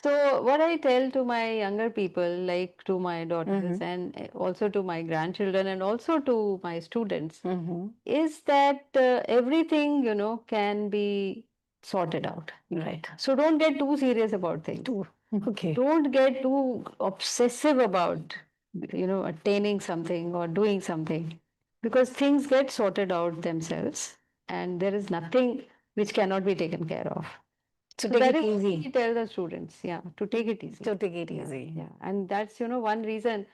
So what I tell to my younger people, like to my daughters and also to my grandchildren and also to my students, is that everything, can be sorted out. Right. So don't get too serious about things. Okay. Don't get too obsessive about, attaining something or doing something, because things get sorted out themselves and there is nothing which cannot be taken care of. So So take that it is what easy. we tell the students, to take it easy. To take it Yeah, easy. yeah. And that's, one reason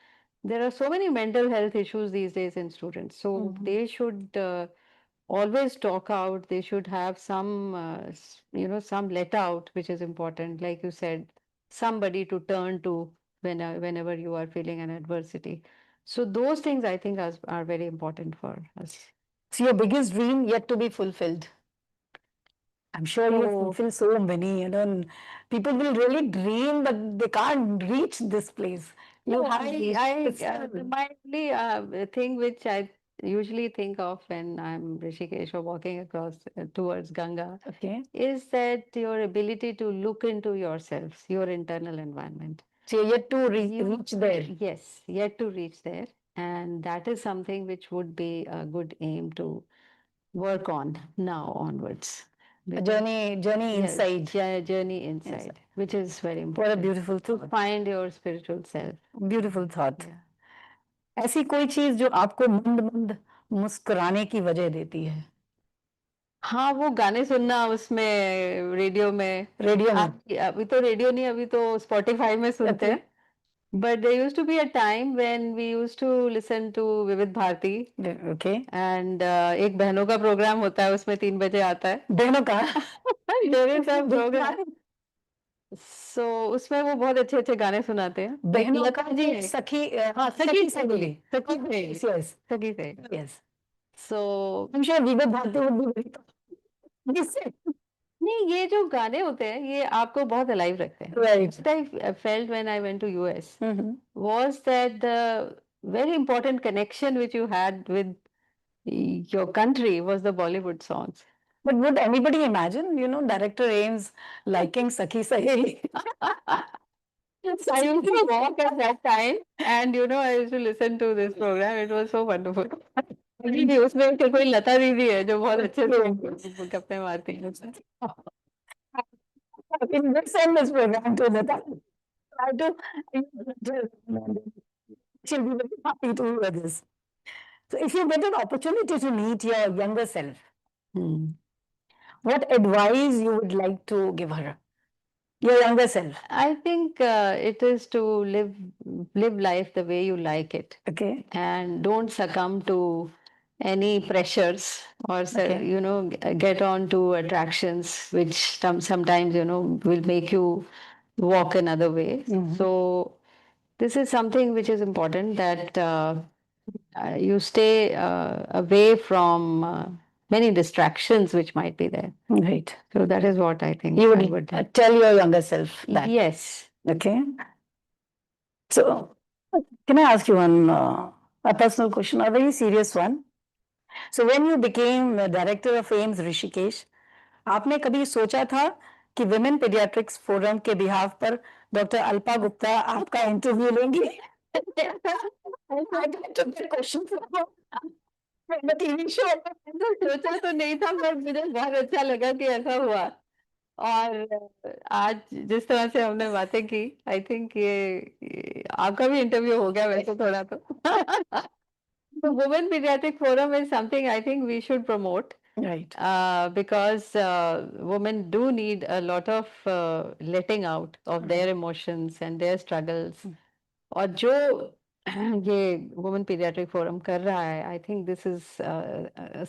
there are so many mental health issues these days in students. So they should always talk out. They should have some, some let out, which is important. Like you said, somebody to turn to whenever you are feeling an adversity. So those things I think are very important for us. So your biggest dream yet to be fulfilled. I'm sure you So- fulfill so many, and people will really dream, but they can't reach this place. You have it's my only thing which I usually think of when I'm Rishikesh or walking across towards Ganga okay. is that your ability to look into yourselves, your internal environment. So you're yet to You- reach there. Yes, yet to reach there. And that is something which would be a good aim to work on now onwards. A journey Yes, inside. journey inside, which is very What a important. beautiful To thought. find your spiritual self. Beautiful thought. Yeah. ऐसी कोई चीज जो आपको मंद मंद मुस्कुराने की वजह देती है हाँ, वो गाने सुनना उसमें रेडियो में रेडियो अभी तो रेडियो नहीं, अभी तो स्पॉटिफाई में सुनते Okay. हैं. But there used to be a time when we used to listen to विविध भारती. Okay. And एक बहनों का प्रोग्राम होता है, उसमें 3 बजे आता है. बहनों का There is a program. So उसमें वो बहुत अच्छे अच्छे गाने सुनाते हैं. बहनों लता का जी है. सखी हाँ, सखी सहेली सखी Yes, yes, सखी से. yes. So I'm sure विविध भारती would be very जिससे नहीं, ये जो गाने होते हैं ये आपको बहुत अलाइव रखते हैं. Right. What I felt when I went to US Mhm. was that the very important connection which you had with your country was the Bollywood songs. But would anybody imagine, Director Ames liking Sakhi Saheli? I used to walk at that time and I used to listen to this program. It was so wonderful. Actually, उसमें कोई लता दीदी है जो बहुत अच्छे से गप्पे मारती है. In this send this program to Lata. I do. She'll be very happy to hear this. So, if you get an opportunity to meet your younger self, what advice you would like to give her? Your younger self. I think it is to live life the way you like it. Okay. And don't succumb to any pressures or Okay. get on to attractions which sometimes will make you walk another way. Mhm. So this is something which is important, that you stay away from many distractions which might be there. Right. So that is what I think You I would would tell your younger self that. Yes. Okay. So, can I ask you a personal question, a very serious one? So, when you became director of AIMS Rishikesh, आपने कभी सोचा था कि women paediatrics forum के behalf पर doctor Alpa Gupta आपका interview लेंगी? सोचा तो नहीं था, पर मुझे बहुत अच्छा लगा कि ऐसा हुआ. और आज जिस तरह से हमने बातें की, आई थिंक ये आपका भी इंटरव्यू हो गया वैसे थोड़ा तो. So Women Pediatric Forum is something I think we should promote. Right. Because women do need a lot of letting out of their emotions and their struggles. और जो ये Women Pediatric Forum कर रहा है, I think this is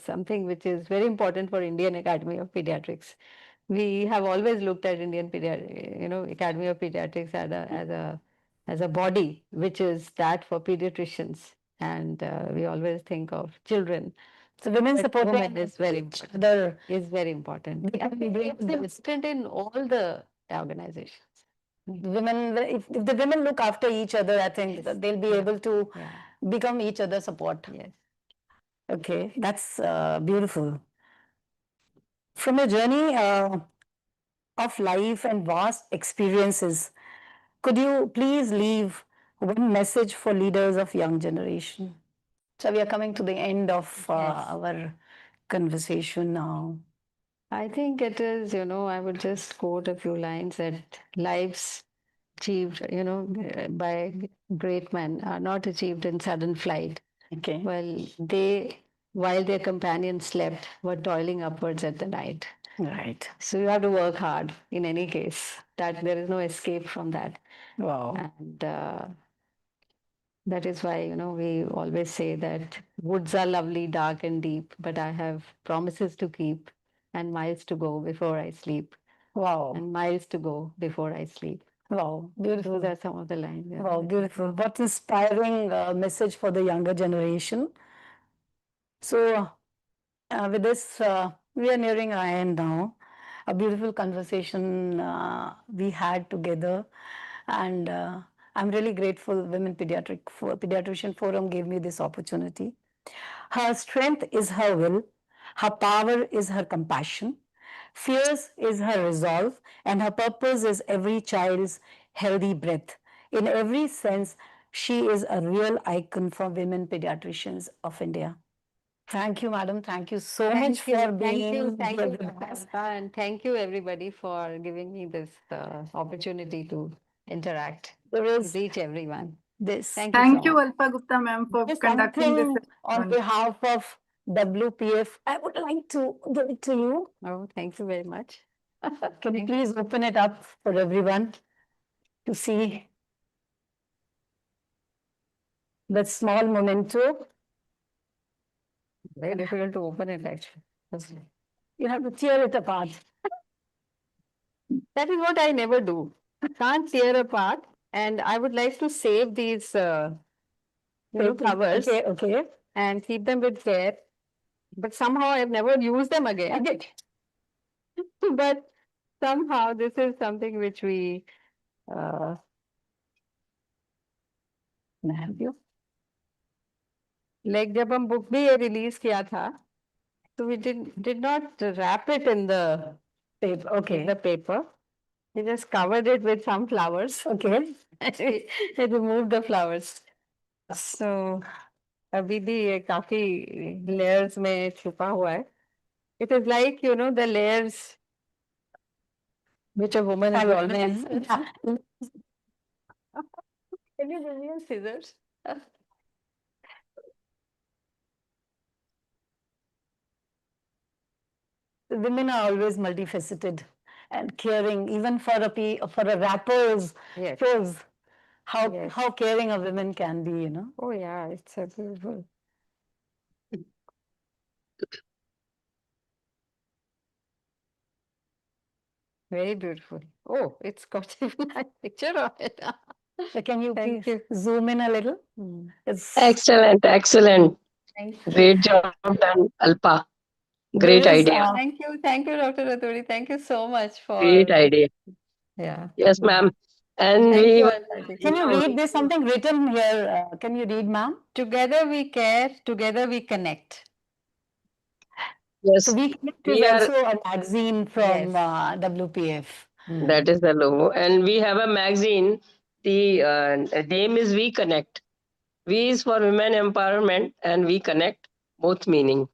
something which is very important for Indian Academy of Pediatrics. We have always looked at Academy of Pediatrics as a body which is that for pediatricians, and we always think of children. So women But supporting women is very important. Is very important. And it's important in all the organizations. Women, if the women look after each other, I think that they'll be able to become each other's support. Yes. Okay, that's beautiful. From your journey of life and vast experiences, could you please leave one message for leaders of young generation? So we are coming to the end of our conversation now. I think it is, I would just quote a few lines that lives achieved, by great men are not achieved in sudden flight. Okay. Well, while their companions slept, were toiling upwards at the night. Right. So you have to work hard in any case. That there is no escape from that. Wow. And That is why, we always say that woods are lovely, dark and deep, but I have promises to keep and miles to go before I sleep. Wow. And miles to go before I sleep. Wow. Beautiful. Those are some of the lines. Yeah. Wow, beautiful. What inspiring message for the younger generation. So, with this, we are nearing our end now. A beautiful conversation we had together, and I'm really grateful Pediatrician Forum gave me this opportunity. Her strength is her will, her power is her compassion, fierce is her resolve, and her purpose is every child's healthy breath. In every sense, she is a real icon for women pediatricians of India. Thank you, madam. Thank you so much for being thank here you, with us. Alka, and thank you everybody for giving me this opportunity to interact, There to is reach everyone. this. Thank you Thank so you, much. Alpa Gupta ma'am, for There's conducting this. something on behalf of WPF. I would like to give it to you. Oh, thank you very much. Can you please open it up for everyone to see that small memento? Very difficult to open it actually. You have to tear it apart. That is what I never do. Can't tear apart, and I would like to save these covers Okay, okay. and keep them with care. But somehow I've never used them again. But somehow this is something which we Can I help you? like जब हम book भी ये release किया था, so we did not wrap it in the Paper. Okay. paper. We just covered it with some flowers. Okay. And we removed the flowers. So अभी भी ये काफी layers में छुपा हुआ है. It is like, the layers which a woman is always. Can you give me a scissors? Women are always multifaceted and caring, even for a rapper's Yes. shows how Yes. how caring a woman can be, you know. Oh yeah, it's a beautiful. Very beautiful. Oh, it's got even a picture of it. So can you Thank please zoom in a little? It's Excellent, excellent. Thank you. Great job done, Alpa. there Great is, idea. Thank you, Dr. Raturi. Thank you so much for. Great idea. Yeah. Yes, ma'am. And Thank we you, were- Alpati. can you read? There's something written here. Can you read, ma'am? Together we care, together we connect. yes, So we Connect we is are. also a magazine from Yes. WPF. That is the logo, and we have a magazine. The name is We Connect. We is for women empowerment, and we connect, both meaning.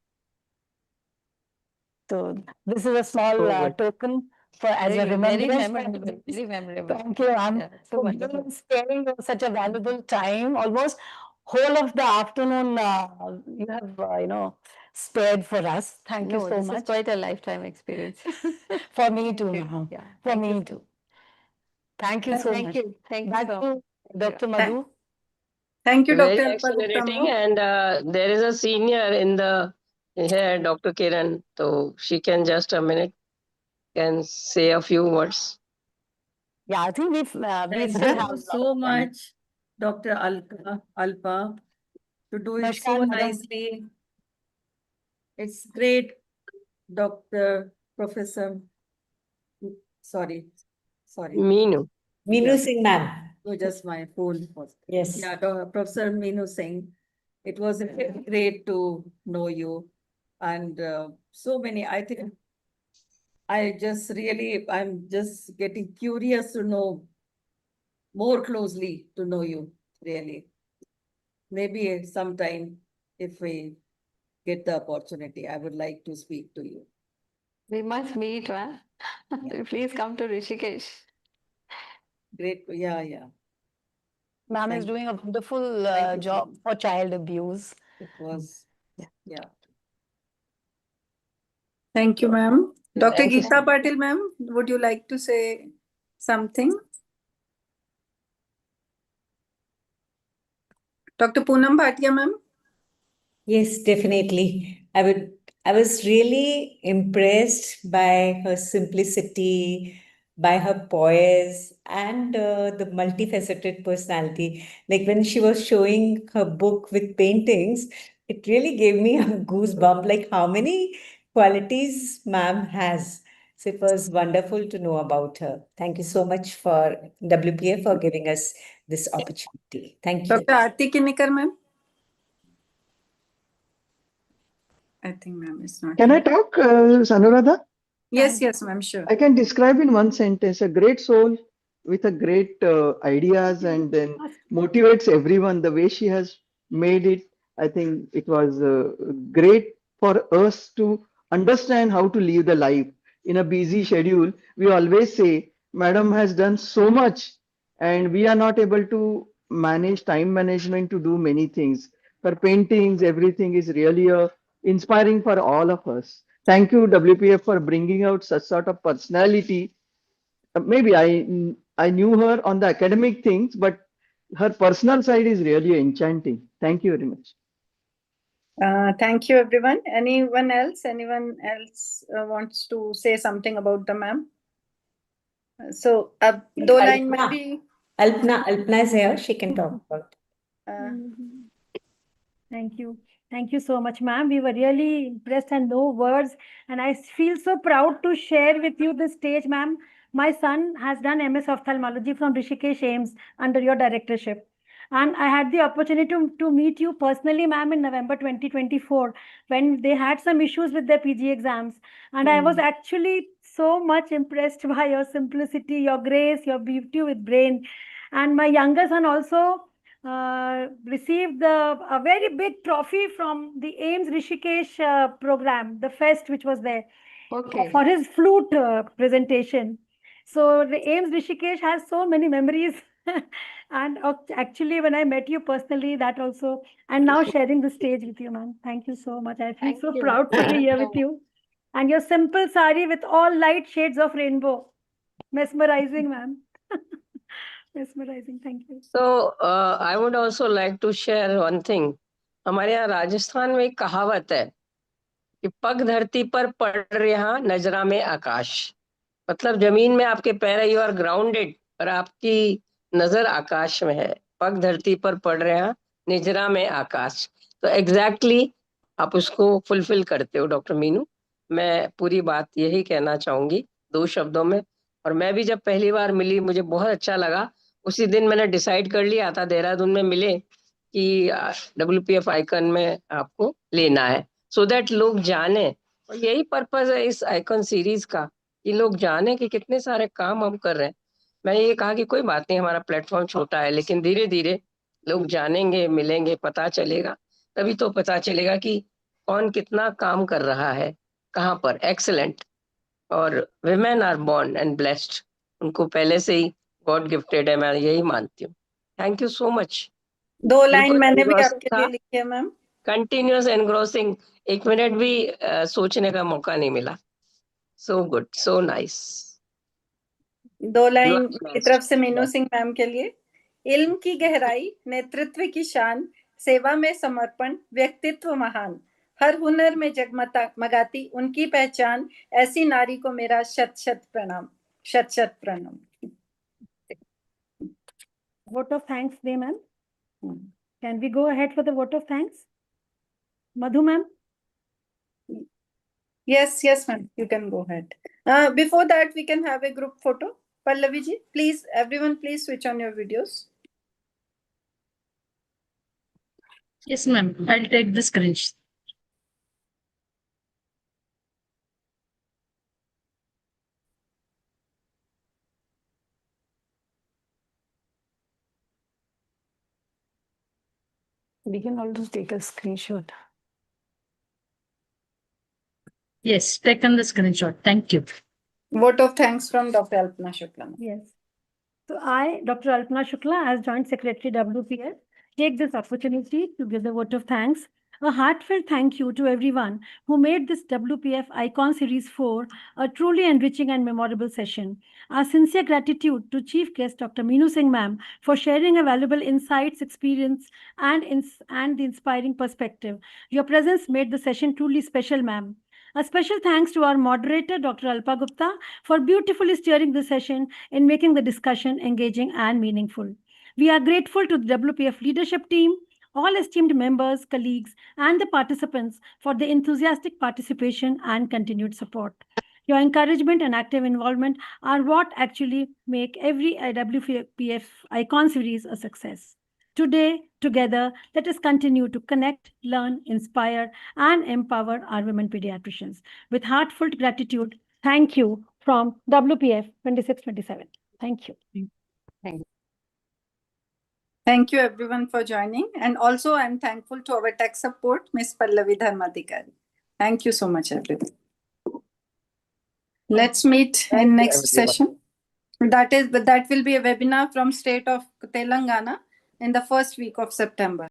So this is a small Forward. token for as a Very remembrance. memorable. Very memorable. Thank you, ma'am, Yeah, so for wonderful. being sparing of such a valuable time. Almost whole of the afternoon, you have spared for us. Thank you No, so this is much. quite a lifetime experience. For me too, you. ma'am. Yeah, For thank me you. too. Thank you so Thank much. you. Thank you Back so to much. Dr. Madhu. Thank you, Very Dr. Alpa Gupta accelerating, ma'am. and there is a senior in the here, Dr. Kiran. So she can just a minute can say a few words. Yeah, I think we Thank still have you so much, Dr. Alpa, to do it so Namaskar, madam. nicely. It's great, Dr. Professor. Sorry. Meenu. Yeah. Meenu Singh, ma'am. No, just my phone was. Yes. Yeah, Professor Meenu Singh. It was great to know you. And so many, I think, I'm just getting curious to know more closely to know you, really. Maybe sometime if we get the opportunity, I would like to speak to you. We must meet, huh? Please come to Rishikesh. Great, yeah. Ma'am is Thank- doing a wonderful Thank you so job much. for child abuse. It was, yeah. Thank you, ma'am. Dr. Thank you. Geeta Patil ma'am, would you like to say something? Dr. Poonam Bhatia, ma'am. Yes, definitely. I was really impressed by her simplicity, by her poise, and the multifaceted personality. Like when she was showing her book with paintings, it really gave me a goosebump, like how many qualities ma'am has. So it was wonderful to know about her. Thank you so much for WPA for giving us this opportunity. Thank you. Dr. Aarti Kinikar, ma'am. I think ma'am is not Can I here. talk, Anuradha? Yes, yes, ma'am, sure. I can describe in one sentence a great soul with a great ideas and then motivates everyone the way she has made it. I think it was great for us to understand how to live the life in a busy schedule. We always say, Madam has done so much and we are not able to manage time management to do many things. Her paintings, everything is really inspiring for all of us. Thank you, WPF, for bringing out such sort of personality. Maybe I knew her on the academic things, but her personal side is really enchanting. Thank you very much. Thank you, everyone. Anyone else? Anyone else wants to say something about the ma'am? So, दो line में भी. Alpna is here. She can talk about. Thank you. Thank you so much, ma'am. We were really impressed and no words. And I feel so proud to share with you this stage, ma'am. My son has done MS Ophthalmology from Rishikesh AIMS under your directorship. And I had the opportunity to meet you personally, ma'am, in November 2024, when they had some issues with their PG exams. And I was actually so much impressed by your simplicity, your grace, your beauty with brain. And my younger son also received a very big trophy from the AIMS Rishikesh program, the fest which was there, Okay. for his flute presentation. So the AIMS Rishikesh has so many memories. And actually, when I met you personally, that also, and now sharing the stage with you, ma'am. Thank you so much. I feel Thank so you. proud to be here with you. And your simple sari with all light shades of rainbow. Mesmerizing, ma'am. Mesmerizing. Thank you. So I would also like to share one thing. हमारे यहाँ राजस्थान में एक कहावत है कि पग धरती पर पड़ रहा नजरा में आकाश. मतलब जमीन में आपके पैर है, यू आर ग्राउंडेड, और आपकी नजर आकाश में है. पग धरती पर पड़ रहा निजरा में आकाश. तो एग्जैक्टली आप उसको फुलफिल करते हो डॉक्टर मीनू. मैं पूरी बात यही कहना चाहूंगी 2 शब्दों में. और मैं भी जब पहली बार मिली मुझे बहुत अच्छा लगा. उसी दिन मैंने डिसाइड कर लिया था देहरादून में मिले कि WPF आइकन में आपको लेना है, सो दैट लोग जाने. और यही पर्पस है इस आइकन सीरीज का कि लोग जाने कि कितने सारे काम हम कर रहे हैं. मैंने ये कहा कि कोई बात नहीं, हमारा प्लेटफॉर्म छोटा है, लेकिन धीरे धीरे लोग जानेंगे, मिलेंगे, पता चलेगा. तभी तो पता चलेगा कि कौन कितना काम कर रहा है, कहाँ पर. एक्सेलेंट. और women are born and blessed. उनको पहले से ही गॉड गिफ्टेड है, मैं यही मानती हूँ. Thank you so much. 2 line मैंने भी आपके लिए लिखी है, मैम. कंटिन्यूअस एनग्रोसिंग. 1 मिनट भी सोचने का मौका नहीं मिला. So good, so nice. 2 line की तरफ से मीनू सिंह मैम के लिए. इल्म की गहराई, नेतृत्व की शान, सेवा में समर्पण, व्यक्तित्व महान, हर हुनर में जगमगाती उनकी पहचान, ऐसी नारी को मेरा शत शत प्रणाम. शत शत प्रणाम. Vote of thanks, ma'am. Can we go ahead for the vote of thanks? Madhu, ma'am? Yes, ma'am, you can go ahead. Before that, we can have a group photo. Pallavi ji, please, everyone, please switch on your videos. Yes, ma'am. I'll take the screenshot. We can also take a screenshot. Yes, taken the screenshot. Thank you. Vote of thanks from Dr. Alpna Shukla. Yes. So I, Dr. Alpna Shukla, as Joint Secretary WPS, take this opportunity to give the vote of thanks A heartfelt thank you to everyone who made this WPF Icon Series 4 a truly enriching and memorable session. Our sincere gratitude to Chief Guest Dr. Meenu Singh ma'am for sharing her valuable insights, experience, and the inspiring perspective. Your presence made the session truly special, ma'am. A special thanks to our moderator, Dr. Alpa Gupta, for beautifully steering the session and making the discussion engaging and meaningful. We are grateful to the WPF leadership team, all esteemed members, colleagues, and the participants for the enthusiastic participation and continued support. Your encouragement and active involvement are what actually make every WPF Icon series a success. Today, together, let us continue to connect, learn, inspire, and empower our women pediatricians. With heartfelt gratitude, thank you from WPF 2627. Thank you. Thank you everyone for joining. And also I'm thankful to our tech support, Ms. Pallavi Dharmadikari. Thank you so much, everyone. Let's meet in next session. That will be a webinar from state of Telangana in the first week of September.